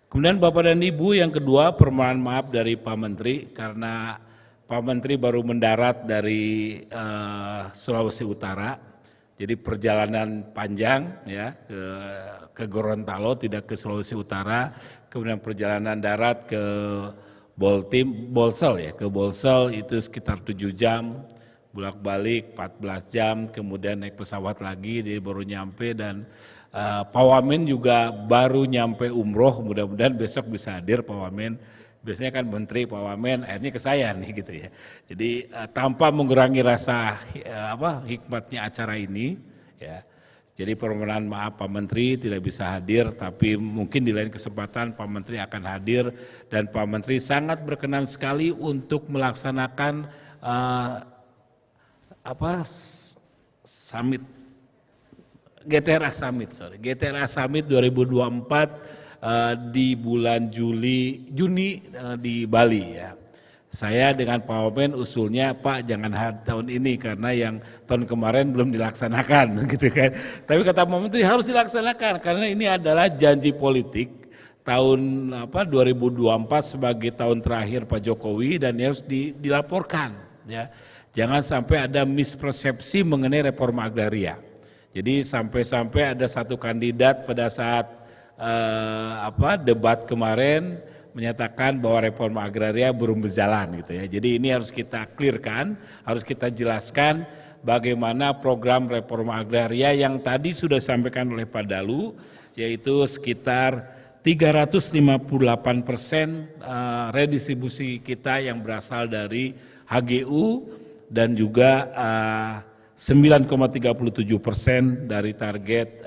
Kemudian Bapak dan Ibu, yang kedua permohonan maaf dari Pak Menteri karena Pak Menteri baru mendarat dari Sulawesi Utara, jadi perjalanan panjang ya ke Gorontalo, tidak ke Sulawesi Utara, kemudian perjalanan darat ke Bolsel ya, ke Bolsel itu sekitar 7 jam, bolak-balik 14 jam, kemudian naik pesawat lagi, dia baru nyampe, dan Pak Wamen juga baru nyampe umroh, mudah-mudahan besok bisa hadir Pak Wamen. Biasanya kan Menteri Pak Wamen, akhirnya ke saya nih gitu ya. Jadi tanpa mengurangi rasa hikmatnya acara ini ya. Jadi permohonan maaf Pak Menteri tidak bisa hadir, tapi mungkin di lain kesempatan Pak Menteri akan hadir, dan Pak Menteri sangat berkenan sekali untuk melaksanakan summit GTRA Summit 2024 di bulan Juni di Bali ya. Saya dengan Pak Wamen usulnya, Pak jangan tahun ini karena yang tahun kemarin belum dilaksanakan gitu kan. Tapi kata Pak Menteri harus dilaksanakan karena ini adalah janji politik tahun 2024 sebagai tahun terakhir Pak Jokowi, dan harus dilaporkan ya. Jangan sampai ada mispersepsi mengenai reforma agraria. Jadi sampai ada satu kandidat pada saat debat kemarin menyatakan bahwa reforma agraria belum berjalan gitu ya. Jadi ini harus kita clearkan, harus kita jelaskan bagaimana program reforma agraria yang tadi sudah disampaikan oleh Pak Dalu, yaitu sekitar 358% redistribusi kita yang berasal dari HGU, dan juga 9,37% dari target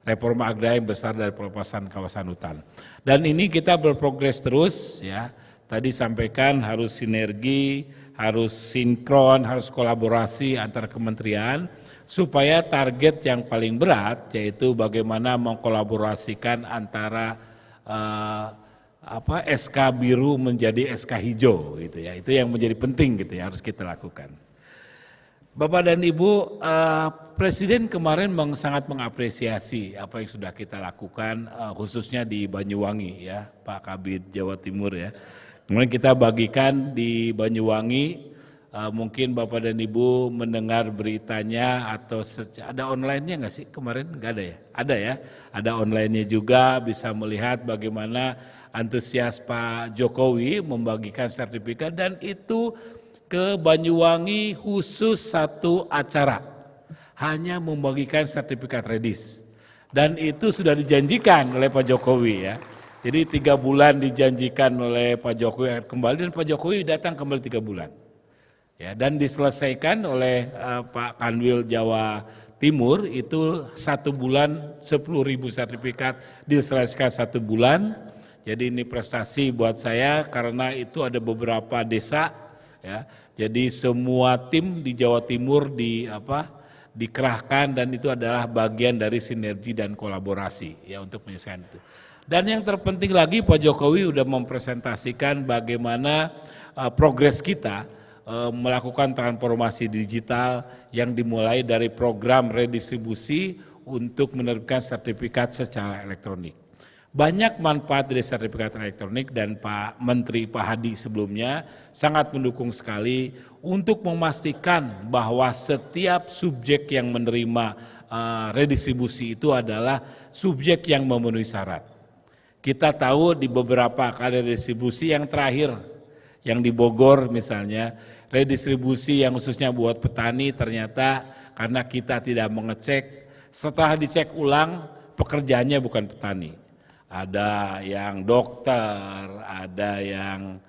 reforma agraria yang besar dari pelepasan kawasan hutan. Dan ini kita berprogres terus ya. Tadi sampaikan harus sinergi, harus sinkron, harus kolaborasi antar kementerian supaya target yang paling berat yaitu bagaimana mengkolaborasikan antara SK biru menjadi SK hijau gitu ya. Itu yang menjadi penting gitu ya, harus kita lakukan. Bapak dan Ibu, Presiden kemarin sangat mengapresiasi apa yang sudah kita lakukan, khususnya di Banyuwangi ya, Pak Kabid Jawa Timur ya. Kemudian kita bagikan di Banyuwangi Mungkin Bapak dan Ibu mendengar beritanya atau ada online-nya nggak sih kemarin? Nggak ada ya? Ada ya, ada online-nya juga, bisa melihat bagaimana antusias Pak Jokowi membagikan sertifikat, dan itu ke Banyuwangi khusus satu acara, hanya membagikan sertifikat redis. Dan itu sudah dijanjikan oleh Pak Jokowi ya. Jadi 3 bulan dijanjikan oleh Pak Jokowi akan kembali, dan Pak Jokowi datang kembali 3 bulan. Ya, dan diselesaikan oleh Pak Kanwil Jawa Timur itu 1 bulan 10.000 sertifikat diselesaikan 1 bulan. Jadi ini prestasi buat saya karena itu ada beberapa desa ya. Jadi semua tim di Jawa Timur dikerahkan, dan itu adalah bagian dari sinergi dan kolaborasi ya untuk menyelesaikan itu. Dan yang terpenting lagi, Pak Jokowi sudah mempresentasikan bagaimana progres kita melakukan transformasi digital yang dimulai dari program redistribusi untuk menerbitkan sertifikat secara elektronik. Banyak manfaat dari sertifikat elektronik, dan Pak Menteri Pak Hadi sebelumnya sangat mendukung sekali untuk memastikan bahwa setiap subjek yang menerima redistribusi itu adalah subjek yang memenuhi syarat. Kita tahu di beberapa kali redistribusi yang terakhir, yang di Bogor misalnya, redistribusi yang khususnya buat petani, ternyata karena kita tidak mengecek, setelah dicek ulang pekerjaannya bukan petani. Ada yang dokter, ada yang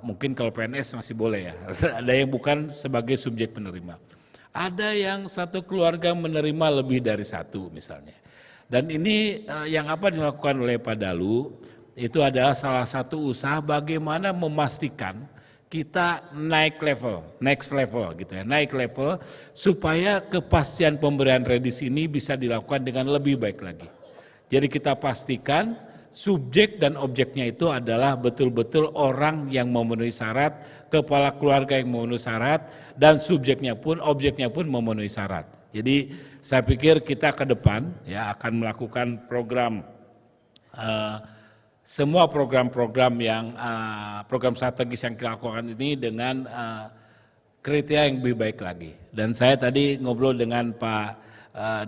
mungkin kalau PNS masih boleh ya, ada yang bukan sebagai subjek penerima. Ada yang satu keluarga menerima lebih dari 1 misalnya. Dan ini yang dilakukan oleh Pak Dalu, itu adalah salah satu usaha bagaimana memastikan kita naik level, next level gitu ya, naik level supaya kepastian pemberian redis ini bisa dilakukan dengan lebih baik lagi. Jadi kita pastikan subjek dan objeknya itu adalah betul-betul orang yang memenuhi syarat, kepala keluarga yang memenuhi syarat, dan subjeknya pun, objeknya pun memenuhi syarat. Jadi saya pikir kita ke depan ya akan melakukan program semua program-program yang program strategis yang kita lakukan ini dengan kriteria yang lebih baik lagi. Dan saya tadi ngobrol dengan Pak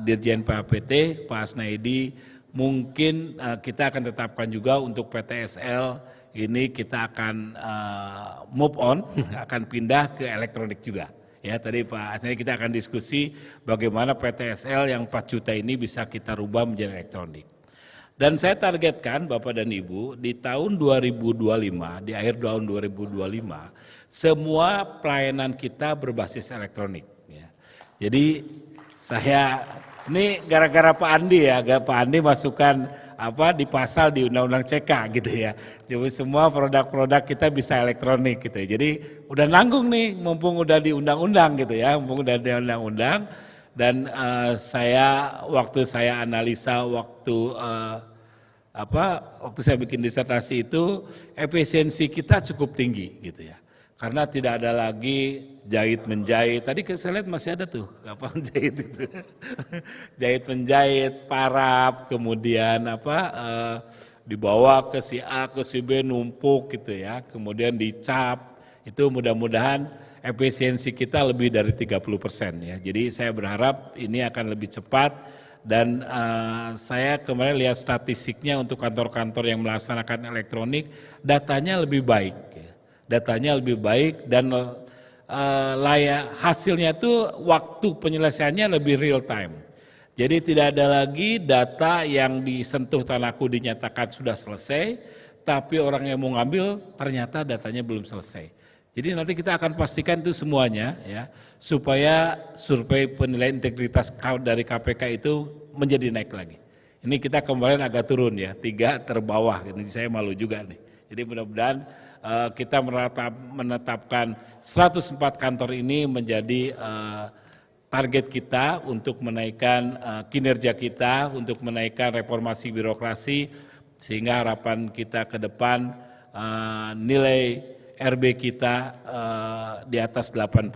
Dirjen PAPT, Pak Asnaidi, mungkin kita akan tetapkan juga untuk PTSL ini kita akan move on, akan pindah ke elektronik juga. Ya, tadi Pak Asnaidi kita akan diskusi bagaimana PTSL yang 4 juta ini bisa kita rubah menjadi elektronik. Dan saya targetkan Bapak dan Ibu di tahun 2025, di akhir tahun 2025, semua pelayanan kita berbasis elektronik. Ya. Jadi saya, ini gara-gara Pak Andi ya, Pak Andi masukkan di pasal di Undang-Undang CK gitu ya. Jadi semua produk-produk kita bisa elektronik gitu ya. Jadi udah nanggung nih, mumpung udah di undang-undang gitu ya, mumpung udah di undang-undang. Dan waktu saya analisa waktu saya bikin disertasi itu, efisiensi kita cukup tinggi gitu ya. Karena tidak ada lagi jahit menjahit. Tadi saya lihat masih ada tuh kapan jahit itu. Jahit menjahit, paraf, kemudian dibawa ke si A ke si B numpuk gitu ya. Kemudian dicap. Itu mudah-mudahan efisiensi kita lebih dari 30% ya. Jadi saya berharap ini akan lebih cepat, dan saya kemarin lihat statistiknya untuk kantor-kantor yang melaksanakan elektronik, datanya lebih baik ya. Datanya lebih baik, dan hasilnya itu waktu penyelesaiannya lebih real time. Jadi tidak ada lagi data yang disentuh Tanahku dinyatakan sudah selesai, tapi orang yang mau ngambil ternyata datanya belum selesai. Jadi nanti kita akan pastikan itu semuanya ya, supaya survei penilaian integritas dari KPK itu menjadi naik lagi. Ini kita kemarin agak turun ya, 3 terbawah, ini saya malu juga nih. Jadi mudah-mudahan kita menetapkan 104 kantor ini menjadi target kita untuk menaikkan kinerja kita, untuk menaikkan reformasi birokrasi, sehingga harapan kita ke depan nilai RB kita di atas 85,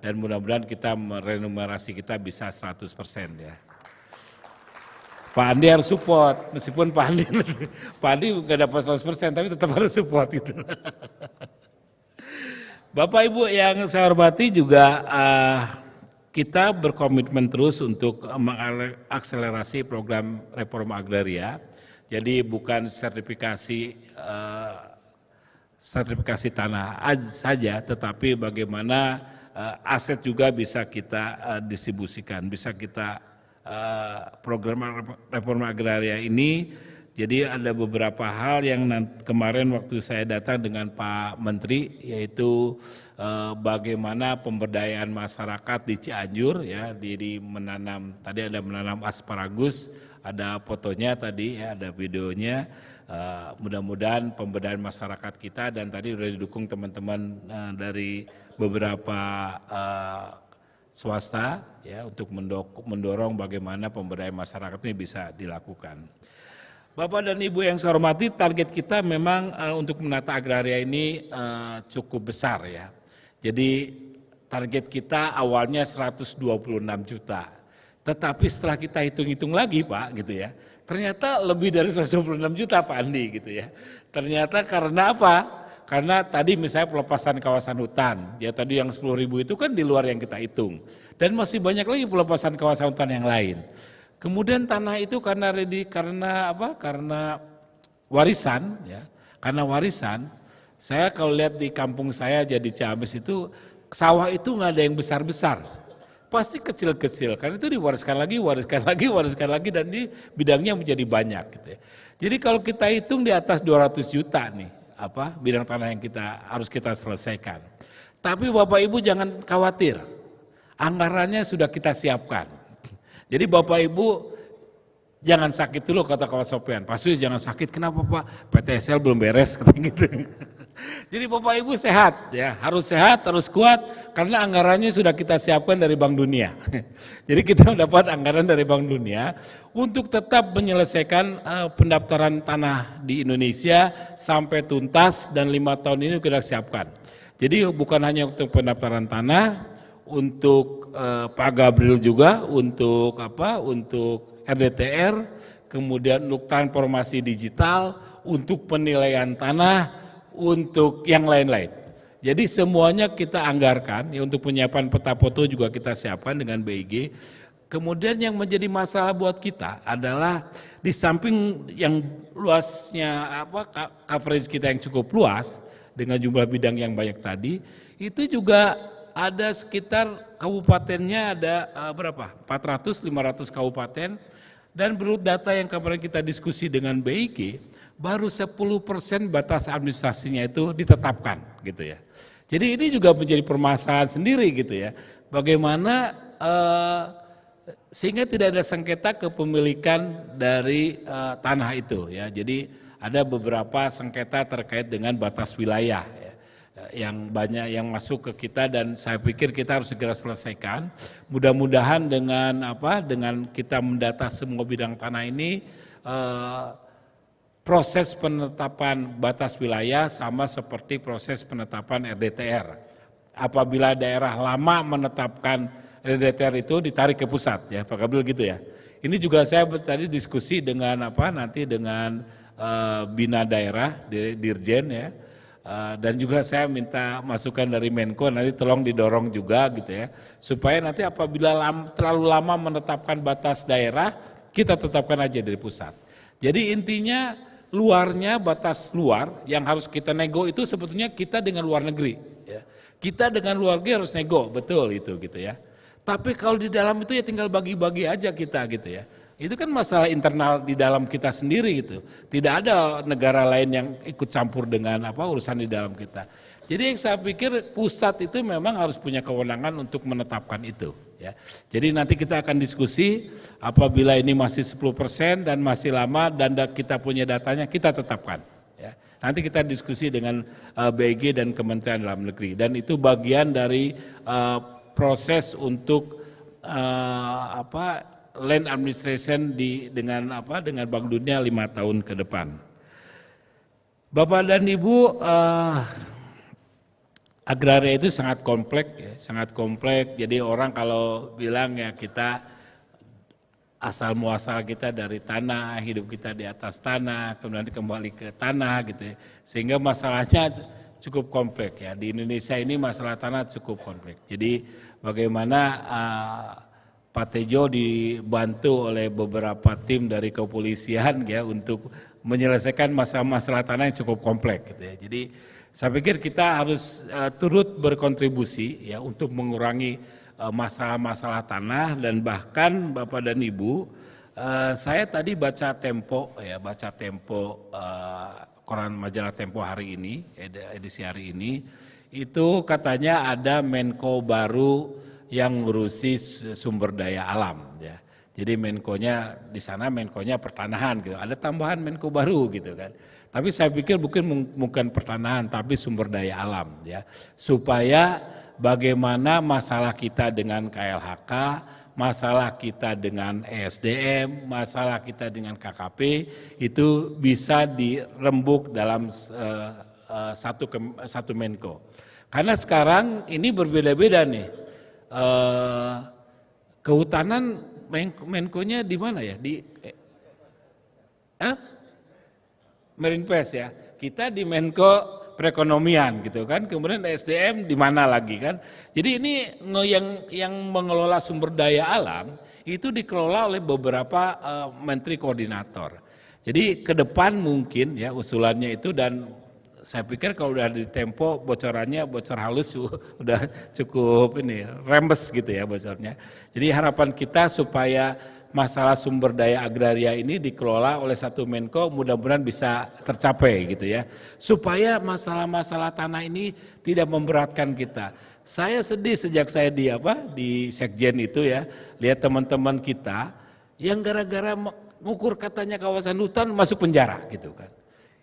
dan mudah-mudahan kita merenumerasi kita bisa 100% ya. Pak Andi harus support, meskipun Pak Andi nggak dapat 100%, tapi tetap harus support gitu. Bapak Ibu yang saya hormati juga kita berkomitmen terus untuk mengakselerasi program reforma agraria. Jadi bukan sertifikasi tanah saja, tetapi bagaimana aset juga bisa kita distribusikan, bisa kita program reforma agraria ini. Jadi ada beberapa hal yang kemarin waktu saya datang dengan Pak Menteri, yaitu bagaimana pemberdayaan masyarakat di Cianjur, ya, di menanam, tadi ada menanam asparagus, ada fotonya tadi, ya, ada videonya. Mudah-mudahan pemberdayaan masyarakat kita, dan tadi sudah didukung teman-teman dari beberapa swasta, ya, untuk mendorong bagaimana pemberdayaan masyarakat ini bisa dilakukan. Bapak dan Ibu yang saya hormati, target kita memang untuk menata agraria ini cukup besar, ya. Jadi target kita awalnya 126 juta. Tetapi setelah kita hitung-hitung lagi, Pak, gitu ya, ternyata lebih dari 126 juta, Pak Andi, gitu ya. Ternyata karena apa? Karena tadi misalnya pelepasan kawasan hutan, ya tadi yang 10.000 itu kan di luar yang kita hitung. Dan masih banyak lagi pelepasan kawasan hutan yang lain. Kemudian tanah itu karena warisan, ya. Karena warisan, saya kalau lihat di kampung saya jadi Ciamis itu sawah itu nggak ada yang besar-besar, pasti kecil-kecil. Karena itu diwariskan lagi, dan di bidangnya menjadi banyak. Gitu ya. Jadi kalau kita hitung di atas 200 juta nih, bidang tanah yang harus kita selesaikan. Tapi Bapak Ibu jangan khawatir, anggarannya sudah kita siapkan. Jadi Bapak Ibu jangan sakit dulu, kata kawan Sopian. Pak Sus jangan sakit, kenapa Pak? PTSL belum beres, kata gitu. Jadi Bapak Ibu sehat, ya, harus sehat, harus kuat, karena anggarannya sudah kita siapkan dari Bank Dunia. Jadi kita mendapat anggaran dari Bank Dunia untuk tetap menyelesaikan pendaftaran tanah di Indonesia sampai tuntas, dan 5 tahun ini kita siapkan. Jadi bukan hanya untuk pendaftaran tanah, untuk Pak Gabriel juga, untuk RDTR, kemudian untuk transformasi digital, untuk penilaian tanah, untuk yang lain-lain. Jadi semuanya kita anggarkan, ya, untuk penyiapan peta foto juga kita siapkan dengan BIG. Kemudian yang menjadi masalah buat kita adalah di samping yang luasnya coverage kita yang cukup luas dengan jumlah bidang yang banyak tadi, itu juga ada sekitar kabupatennya ada 400-500 kabupaten, dan menurut data yang kemarin kita diskusi dengan BIG, baru 10% batas administrasinya itu ditetapkan, gitu ya. Jadi ini juga menjadi permasalahan sendiri, gitu ya. Bagaimana sehingga tidak ada sengketa kepemilikan dari tanah itu, ya. Jadi ada beberapa sengketa terkait dengan batas wilayah, ya, yang banyak yang masuk ke kita, dan saya pikir kita harus segera selesaikan. Mudah-mudahan dengan kita mendata semua bidang tanah ini, proses penetapan batas wilayah sama seperti proses penetapan RDTR. Apabila daerah lama menetapkan RDTR itu ditarik ke pusat, ya Pak Gabriel, gitu ya. Ini juga saya tadi diskusi dengan dengan Bina Daerah, Dirjen, ya. Dan juga saya minta masukan dari Menko, nanti tolong didorong juga, gitu ya, supaya nanti apabila terlalu lama menetapkan batas daerah, kita tetapkan aja dari pusat. Jadi intinya luarnya, batas luar yang harus kita nego itu sebetulnya kita dengan luar negeri, ya. Kita dengan luar negeri harus nego, betul itu, gitu ya. Tapi kalau di dalam itu ya tinggal bagi-bagi aja kita, gitu ya. Itu kan masalah internal di dalam kita sendiri, gitu. Tidak ada negara lain yang ikut campur dengan urusan di dalam kita. Jadi yang saya pikir pusat itu memang harus punya kewenangan untuk menetapkan itu, ya. Jadi nanti kita akan diskusi, apabila ini masih 10% dan masih lama dan kita punya datanya, kita tetapkan, ya. Nanti kita diskusi dengan BIG dan Kementerian Dalam Negeri, dan itu bagian dari proses untuk land administration dengan Bank Dunia 5 tahun ke depan. Bapak dan Ibu, agraria itu sangat kompleks, ya, sangat kompleks. Jadi orang kalau bilang ya kita asal muasal kita dari tanah, hidup kita di atas tanah, kemudian kembali ke tanah, gitu ya. Sehingga masalahnya cukup kompleks ya. Di Indonesia ini masalah tanah cukup kompleks. Jadi bagaimana Pak Tejo dibantu oleh beberapa tim dari kepolisian ya untuk menyelesaikan masalah tanah yang cukup kompleks gitu ya. Jadi saya pikir kita harus turut berkontribusi ya untuk mengurangi masalah-masalah tanah. Dan bahkan Bapak dan Ibu, saya tadi baca Tempo koran majalah Tempo hari ini, edisi hari ini, itu katanya ada Menko baru yang ngurusi sumber daya alam ya. Jadi Menkonya di sana Menkonya pertanahan gitu. Ada tambahan Menko baru gitu kan. Tapi saya pikir bukan pertanahan tapi sumber daya alam ya. Supaya bagaimana masalah kita dengan KLHK, masalah kita dengan ESDM, masalah kita dengan KKP itu bisa dirembuk dalam satu Menko. Karena sekarang ini berbeda-beda nih. Kehutanan Menkonya di mana ya? Di Merinpes ya. Kita di Menko perekonomian gitu kan. Kemudian SDM di mana lagi kan? Jadi ini yang mengelola sumber daya alam itu dikelola oleh beberapa menteri koordinator. Jadi ke depan mungkin ya usulannya itu, dan saya pikir kalau udah di Tempo bocorannya bocor halus udah cukup ini rembes gitu ya bocornya. Jadi harapan kita supaya masalah sumber daya agraria ini dikelola oleh satu Menko mudah-mudahan bisa tercapai gitu ya. Supaya masalah-masalah tanah ini tidak memberatkan kita. Saya sedih sejak saya di Sekjen itu ya, lihat teman-teman kita yang gara-gara mengukur katanya kawasan hutan masuk penjara gitu kan.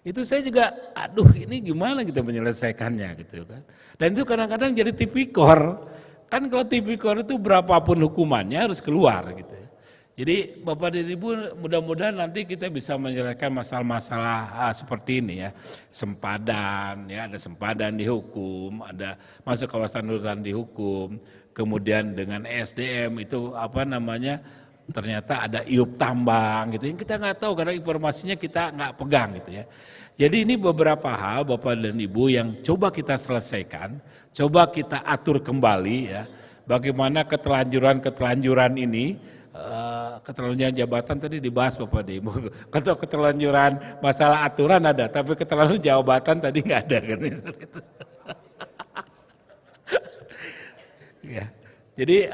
Itu saya juga, aduh ini gimana kita menyelesaikannya gitu kan. Dan itu kadang-kadang jadi tipikor. Kan kalau tipikor itu berapapun hukumannya harus keluar gitu. Jadi Bapak dan Ibu mudah-mudahan nanti kita bisa menyelesaikan masalah-masalah seperti ini ya. Sempadan ya, ada sempadan dihukum, ada masuk kawasan hutan dihukum. Kemudian dengan SDM itu ternyata ada iup tambang gitu, yang kita nggak tahu karena informasinya kita nggak pegang gitu ya. Jadi ini beberapa hal Bapak dan Ibu yang coba kita selesaikan, coba kita atur kembali ya, bagaimana keterlanjuran ini, keterlanjuran jabatan tadi dibahas Bapak dan Ibu, kalau keterlanjuran masalah aturan ada, tapi keterlanjuran jabatan tadi nggak ada kan. Ya, jadi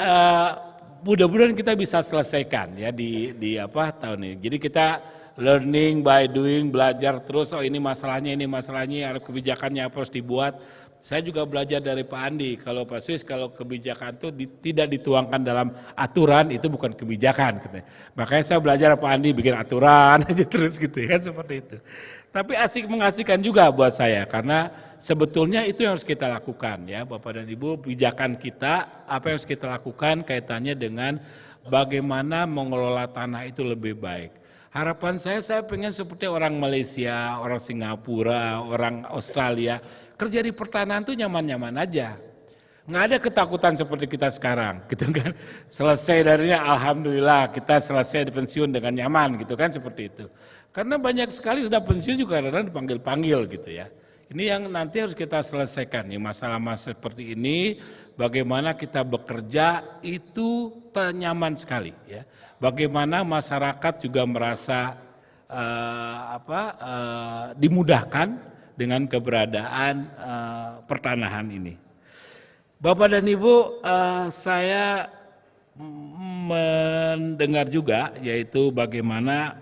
mudah-mudahan kita bisa selesaikan ya di tahun ini. Jadi kita learning by doing, belajar terus. Oh ini masalahnya, ada kebijakannya apa harus dibuat. Saya juga belajar dari Pak Andi. Kalau Pak Sus, kalau kebijakan itu tidak dituangkan dalam aturan itu bukan kebijakan. Gitu. Makanya saya belajar Pak Andi bikin aturan aja terus gitu ya seperti itu. Tapi mengasihkan juga buat saya karena sebetulnya itu yang harus kita lakukan ya Bapak dan Ibu, pijakan kita apa yang harus kita lakukan kaitannya dengan bagaimana mengelola tanah itu lebih baik. Harapan saya pengen seperti orang Malaysia, orang Singapura, orang Australia, kerja di pertanahan itu nyaman-nyaman aja. Nggak ada ketakutan seperti kita sekarang gitu kan. Selesai darinya alhamdulillah kita selesai di pensiun dengan nyaman gitu kan, seperti itu. Karena banyak sekali sudah pensiun juga kadang-kadang dipanggil-panggil gitu ya. Ini yang nanti harus kita selesaikan nih, masalah-masalah seperti ini, bagaimana kita bekerja itu nyaman sekali ya. Bagaimana masyarakat juga merasa dimudahkan dengan keberadaan pertanahan ini. Bapak dan Ibu, saya mendengar juga yaitu bagaimana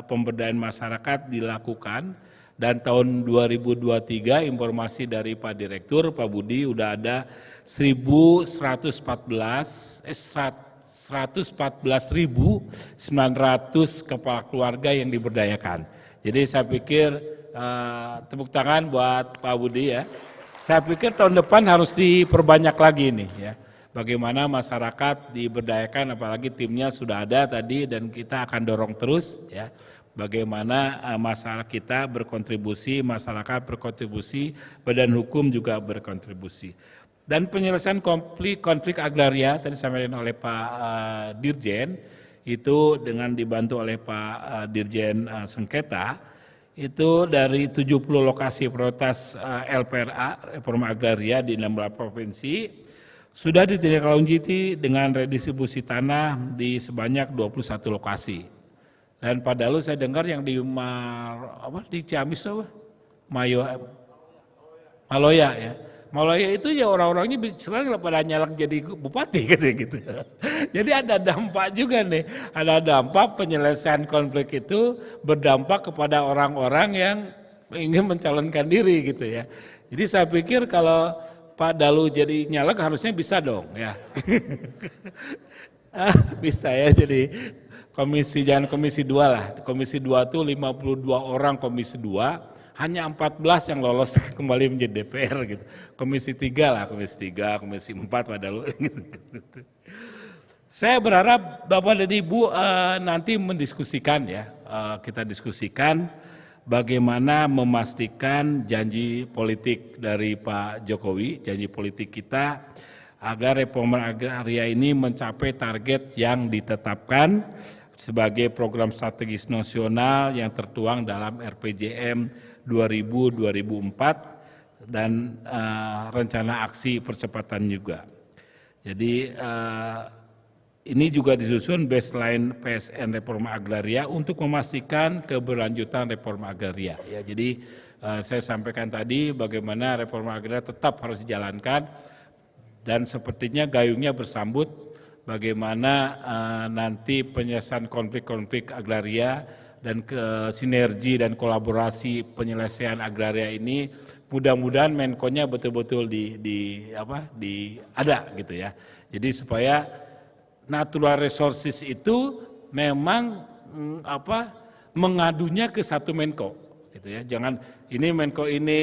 pemberdayaan masyarakat dilakukan. Dan tahun 2023 informasi dari Pak Direktur, Pak Budi, udah ada 114.900 kepala keluarga yang diberdayakan. Jadi saya pikir tepuk tangan buat Pak Budi ya. Saya pikir tahun depan harus diperbanyak lagi nih ya. Bagaimana masyarakat diberdayakan, apalagi timnya sudah ada tadi dan kita akan dorong terus ya. Bagaimana masyarakat kita berkontribusi, masyarakat berkontribusi, badan hukum juga berkontribusi. Dan penyelesaian konflik agraria tadi disampaikan oleh Pak Dirjen, itu dengan dibantu oleh Pak Dirjen Sengketa, itu dari 70 lokasi prioritas LPRA, reforma agraria di 16 provinsi, sudah ditindaklanjuti dengan redistribusi tanah di sebanyak 21 lokasi. Dan pada lalu saya dengar yang di Ciamis apa? Maloya ya. Maloya itu ya orang-orangnya sekarang pada nyalak jadi bupati gitu. Jadi ada dampak juga nih, ada dampak penyelesaian konflik itu berdampak kepada orang-orang yang ingin mencalonkan diri gitu ya. Jadi saya pikir kalau Pak Dalu jadi nyalek harusnya bisa dong ya. Bisa ya jadi jangan komisi 2 lah. Komisi 2 itu 52 orang komisi 2. Hanya 14 yang lolos kembali menjadi DPR gitu. Komisi 3 lah, komisi 3, komisi 4 pada lu. Saya berharap Bapak dan Ibu nanti mendiskusikan ya, kita diskusikan bagaimana memastikan janji politik dari Pak Jokowi, janji politik kita agar reforma agraria ini mencapai target yang ditetapkan sebagai program strategis nasional yang tertuang dalam RPJM 2000-2004 dan rencana aksi percepatan juga. Jadi ini juga disusun baseline PSN reforma agraria untuk memastikan keberlanjutan reforma agraria. Ya, jadi saya sampaikan tadi bagaimana reforma agraria tetap harus dijalankan dan sepertinya gayungnya bersambut bagaimana nanti penyelesaian konflik-konflik agraria dan sinergi dan kolaborasi penyelesaian agraria ini mudah-mudahan Menko-nya betul-betul ada gitu ya. Jadi supaya natural resources itu memang mengadunya ke satu Menko gitu ya. Jangan ini Menko ini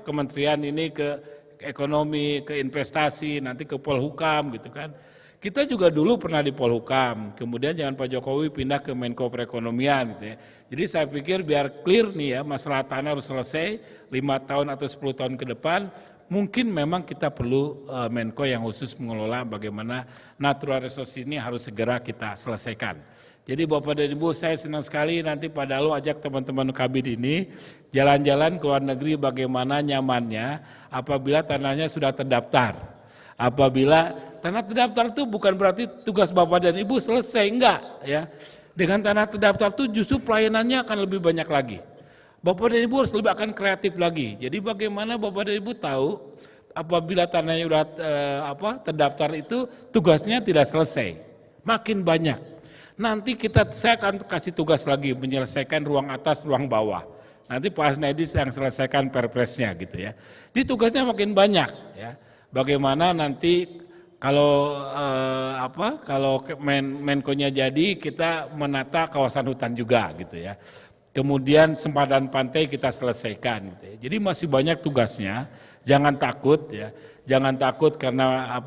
kementerian ini ke ekonomi, ke investasi, nanti ke Polhukam gitu kan. Kita juga dulu pernah di Polhukam, kemudian jangan Pak Jokowi pindah ke Menko Perekonomian gitu ya. Jadi saya pikir biar clear nih ya, masalah tanah harus selesai 5 tahun atau 10 tahun ke depan, mungkin memang kita perlu Menko yang khusus mengelola bagaimana natural resources ini harus segera kita selesaikan. Jadi Bapak dan Ibu, saya senang sekali nanti Pak Dalu ajak teman-teman Kabid ini jalan-jalan ke luar negeri bagaimana nyamannya apabila tanahnya sudah terdaftar. Apabila tanah terdaftar itu bukan berarti tugas Bapak dan Ibu selesai, enggak ya. Dengan tanah terdaftar itu justru pelayanannya akan lebih banyak lagi. Bapak dan Ibu harus lebih akan kreatif lagi. Jadi bagaimana Bapak dan Ibu tahu apabila tanahnya sudah terdaftar itu tugasnya tidak selesai, makin banyak. Nanti saya akan kasih tugas lagi menyelesaikan ruang atas, ruang bawah. Nanti Pak Asnaidi sedang selesaikan perpresnya gitu ya. Jadi tugasnya makin banyak ya. Bagaimana nanti kalau Menko-nya jadi kita menata kawasan hutan juga gitu ya. Kemudian sempadan pantai kita selesaikan gitu ya. Jadi masih banyak tugasnya. Jangan takut ya. Jangan takut karena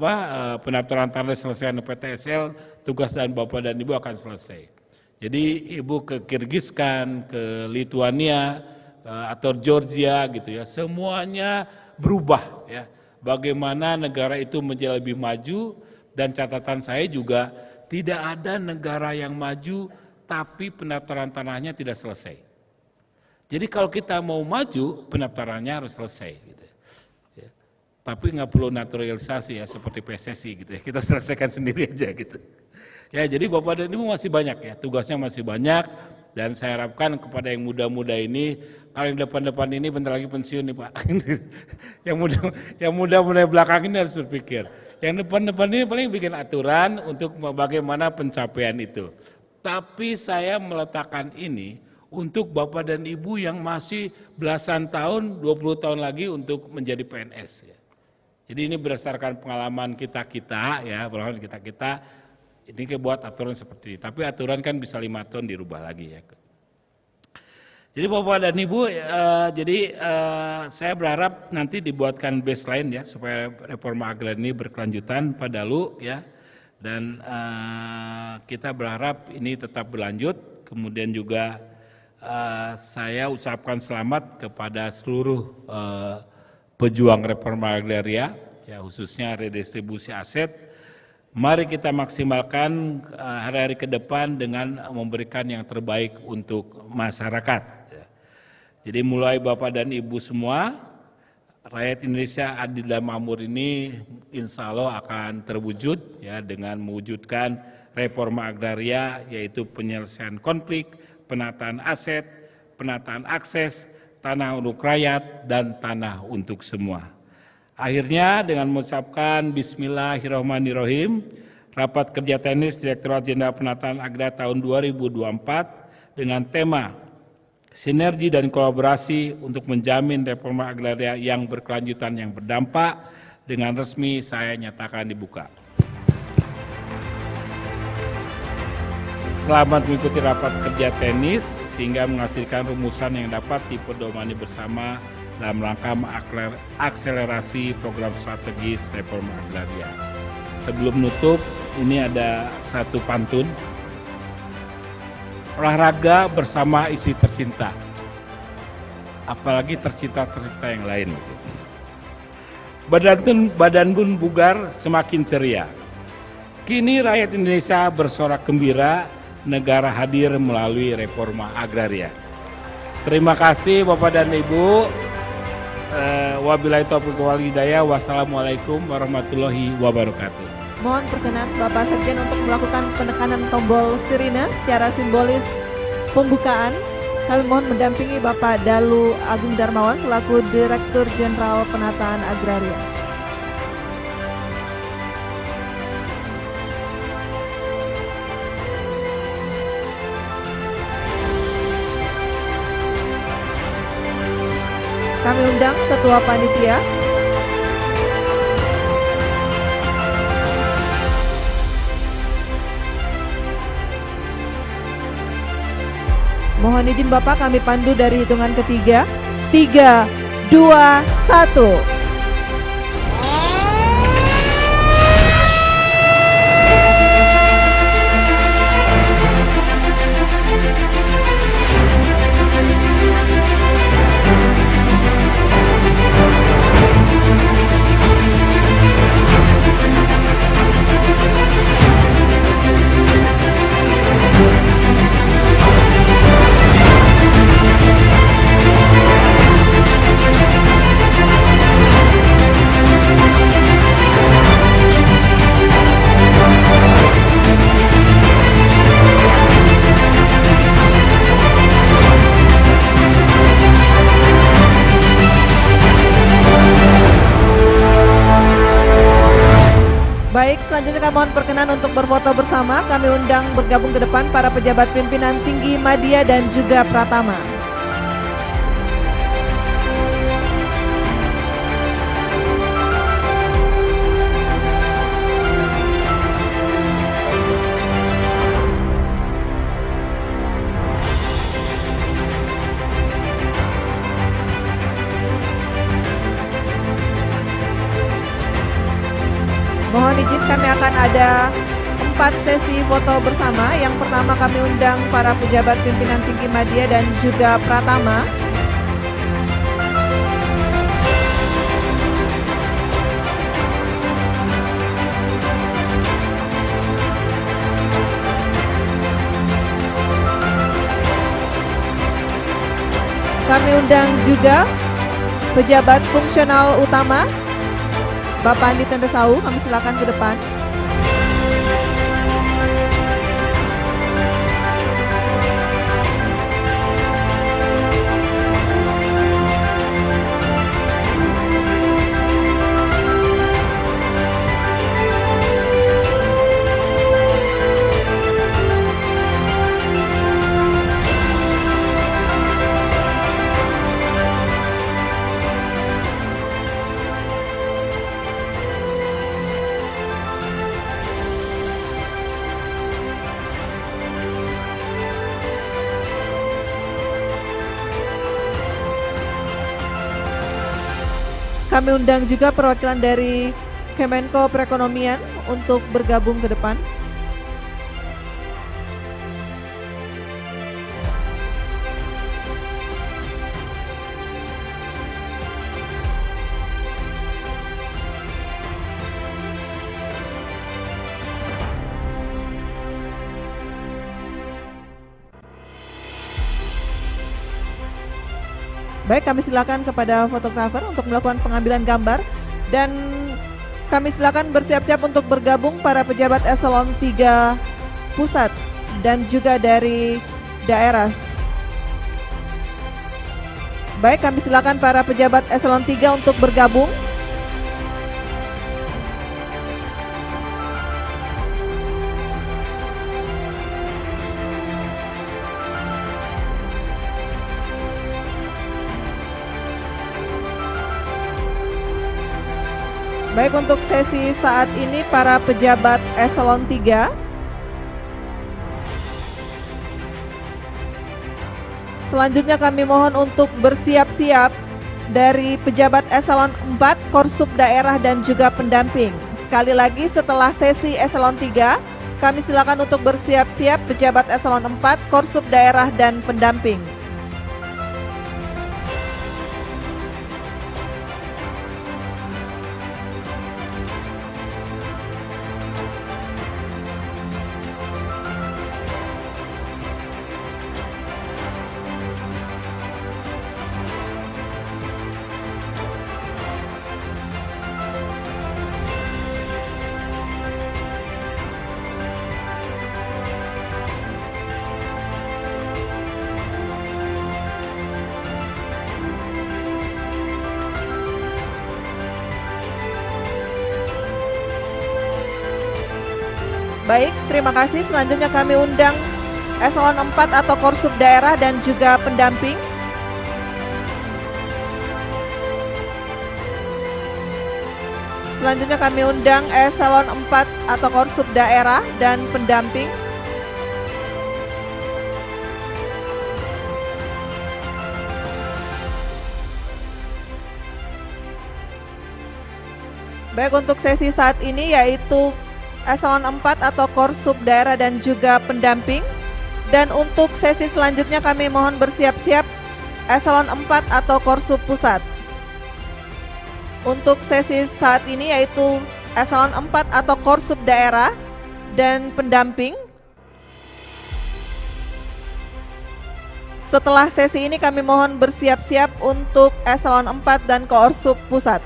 pendaftaran tanah selesai PTSL, tugas dan Bapak dan Ibu akan selesai. Jadi Ibu ke Kirgistan, ke Lithuania atau Georgia gitu ya. Semuanya berubah ya. Bagaimana negara itu menjadi lebih maju dan catatan saya juga tidak ada negara yang maju tapi pendaftaran tanahnya tidak selesai. Jadi kalau kita mau maju pendaftarannya harus selesai. Gitu ya. Tapi nggak perlu naturalisasi ya seperti PSSI gitu ya. Kita selesaikan sendiri aja gitu. Ya jadi Bapak dan Ibu masih banyak ya, tugasnya masih banyak. Dan saya harapkan kepada yang muda-muda ini, kalau yang depan-depan ini bentar lagi pensiun nih Pak. Yang muda-muda belakang ini harus berpikir. Yang depan-depan ini paling bikin aturan untuk bagaimana pencapaian itu. Tapi saya meletakkan ini untuk Bapak dan Ibu yang masih belasan tahun, 20 tahun lagi untuk menjadi PNS. Ya. Jadi ini berdasarkan pengalaman kita ya, pengalaman kita. Ini buat aturan seperti ini, tapi aturan kan bisa 5 tahun dirubah lagi ya. Jadi Bapak dan Ibu, saya berharap nanti dibuatkan baseline ya supaya reforma agraria ini berkelanjutan Pak Dalu ya, dan kita berharap ini tetap berlanjut. Kemudian juga saya ucapkan selamat kepada seluruh pejuang reforma agraria ya, khususnya redistribusi aset. Mari kita maksimalkan hari-hari ke depan dengan memberikan yang terbaik untuk masyarakat. Jadi mulai Bapak dan Ibu semua, rakyat Indonesia adil dan makmur ini insya Allah akan terwujud ya, dengan mewujudkan reforma agraria, yaitu penyelesaian konflik, penataan aset, penataan akses, tanah untuk rakyat, dan tanah untuk semua. Akhirnya dengan mengucapkan Bismillahirrahmanirrahim, rapat kerja teknis Direktorat Jenderal Penataan Agraria tahun 2024 dengan tema sinergi dan kolaborasi untuk menjamin reforma agraria yang berkelanjutan yang berdampak dengan resmi saya nyatakan dibuka. Selamat mengikuti rapat kerja teknis sehingga menghasilkan rumusan yang dapat dipedomani bersama dalam rangka mengakselerasi program strategis reforma agraria. Sebelum menutup, ini ada satu pantun. Olahraga bersama istri tercinta, apalagi tercinta-tercinta yang lain. Badan pun bugar semakin ceria. Kini rakyat Indonesia bersorak gembira, negara hadir melalui reforma agraria. Terima kasih Bapak dan Ibu. Wabillahi taufiq wal hidayah. Wassalamualaikum warahmatullahi wabarakatuh. Mohon perkenan Bapak Sekjen untuk melakukan penekanan tombol sirine secara simbolis pembukaan. Kami mohon mendampingi Bapak Dalu Agung Darmawan selaku Direktur Jenderal Penataan Agraria. Kami undang Ketua Panitia, mohon izin Bapak kami pandu dari hitungan ketiga. 3, 2, 1. Baik, selanjutnya kami mohon perkenan untuk berfoto bersama. Kami undang bergabung ke depan para pejabat pimpinan tinggi Madya dan juga Pratama. Mohon izin kami akan ada 4 sesi foto bersama. Yang pertama kami undang para pejabat pimpinan tinggi Madya dan juga Pratama. Kami undang juga pejabat fungsional utama. Bapak Andi Tendesau, kami silakan ke depan. Kami undang juga perwakilan dari Kemenko Perekonomian untuk bergabung ke depan. Baik, kami silakan kepada fotografer untuk melakukan pengambilan gambar dan kami silakan bersiap-siap untuk bergabung para pejabat eselon 3 pusat dan juga dari daerah. Baik, kami silakan para pejabat eselon 3 untuk bergabung. Baik, untuk sesi saat ini para pejabat eselon 3 selanjutnya kami mohon untuk bersiap-siap dari pejabat eselon 4, Korsub daerah dan juga pendamping. Sekali lagi, setelah sesi eselon 3 kami silakan untuk bersiap-siap pejabat eselon 4, Korsub daerah dan pendamping. Baik, terima kasih. Selanjutnya kami undang eselon 4 atau Korsub daerah dan juga pendamping. Selanjutnya kami undang eselon 4 atau Korsub daerah dan pendamping. Baik, untuk sesi saat ini yaitu eselon 4 atau Korsub daerah dan juga pendamping. Dan untuk sesi selanjutnya kami mohon bersiap-siap eselon 4 atau Korsub pusat. Untuk sesi saat ini yaitu eselon 4 atau Korsub daerah dan pendamping. Setelah sesi ini kami mohon bersiap-siap untuk eselon 4 dan Korsub pusat.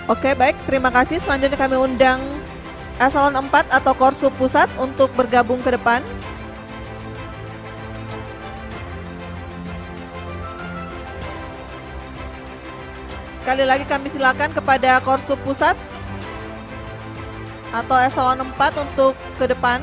Oke, baik, terima kasih. Selanjutnya kami undang eselon 4 atau Korsub pusat untuk bergabung ke depan. Sekali lagi kami silakan kepada Korsub pusat atau eselon 4 untuk ke depan.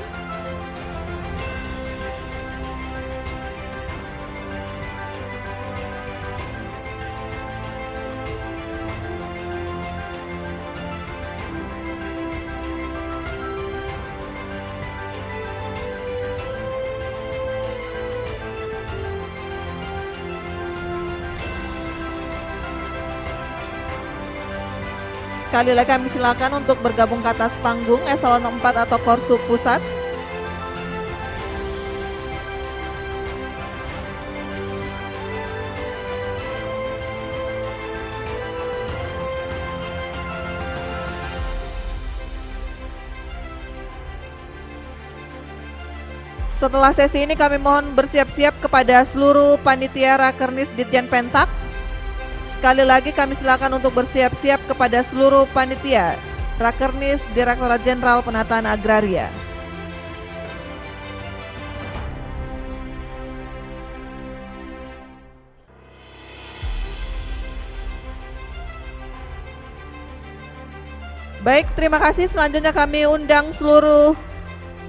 Sekali lagi kami silakan untuk bergabung ke atas panggung eselon 4 atau Korsub pusat. Setelah sesi ini kami mohon bersiap-siap kepada seluruh panitia Rakernis Ditjen Pentak. Sekali lagi kami silakan untuk bersiap-siap kepada seluruh panitia Rakernis Direktorat Jenderal Penataan Agraria. Baik, terima kasih. Selanjutnya kami undang seluruh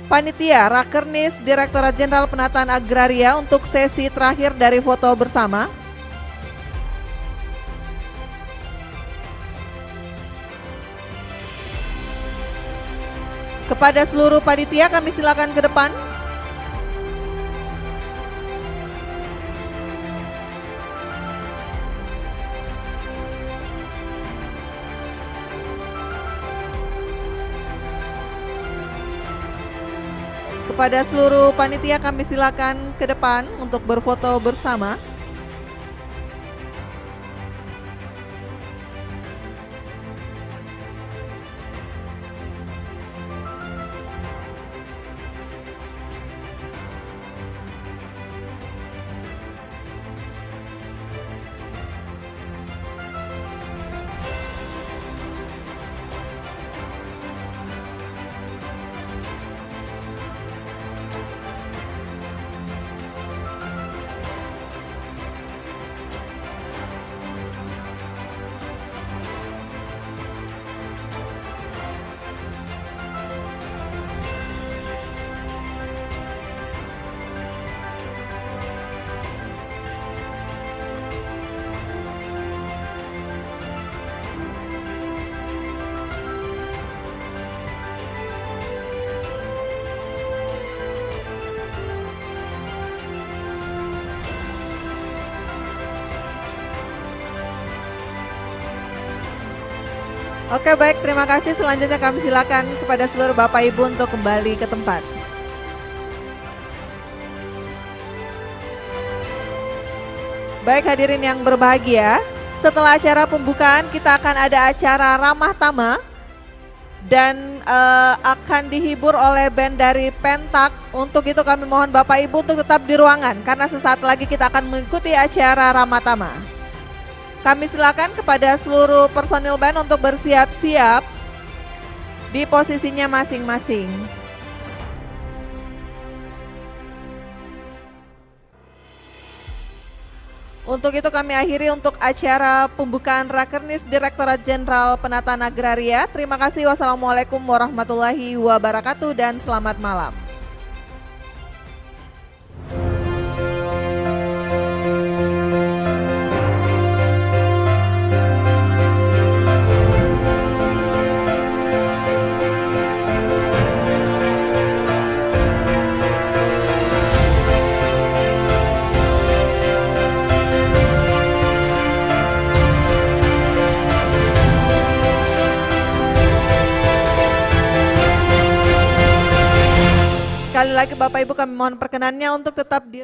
panitia Rakernis Direktorat Jenderal Penataan Agraria untuk sesi terakhir dari foto bersama. Kepada seluruh panitia kami silakan ke depan. Kepada seluruh panitia kami silakan ke depan untuk berfoto bersama. Oke, baik, terima kasih. Selanjutnya kami silakan kepada seluruh Bapak Ibu untuk kembali ke tempat. Baik, hadirin yang berbahagia, setelah acara pembukaan kita akan ada acara ramah tamah dan akan dihibur oleh band dari Pentak. Untuk itu kami mohon Bapak Ibu untuk tetap di ruangan karena sesaat lagi kita akan mengikuti acara ramah tamah. Kami silakan kepada seluruh personil band untuk bersiap-siap di posisinya masing-masing. Untuk itu kami akhiri untuk acara pembukaan Rakernis Direktorat Jenderal Penataan Agraria. Terima kasih. Wassalamualaikum warahmatullahi wabarakatuh dan selamat malam. Sekali lagi Bapak Ibu kami mohon perkenannya untuk tetap di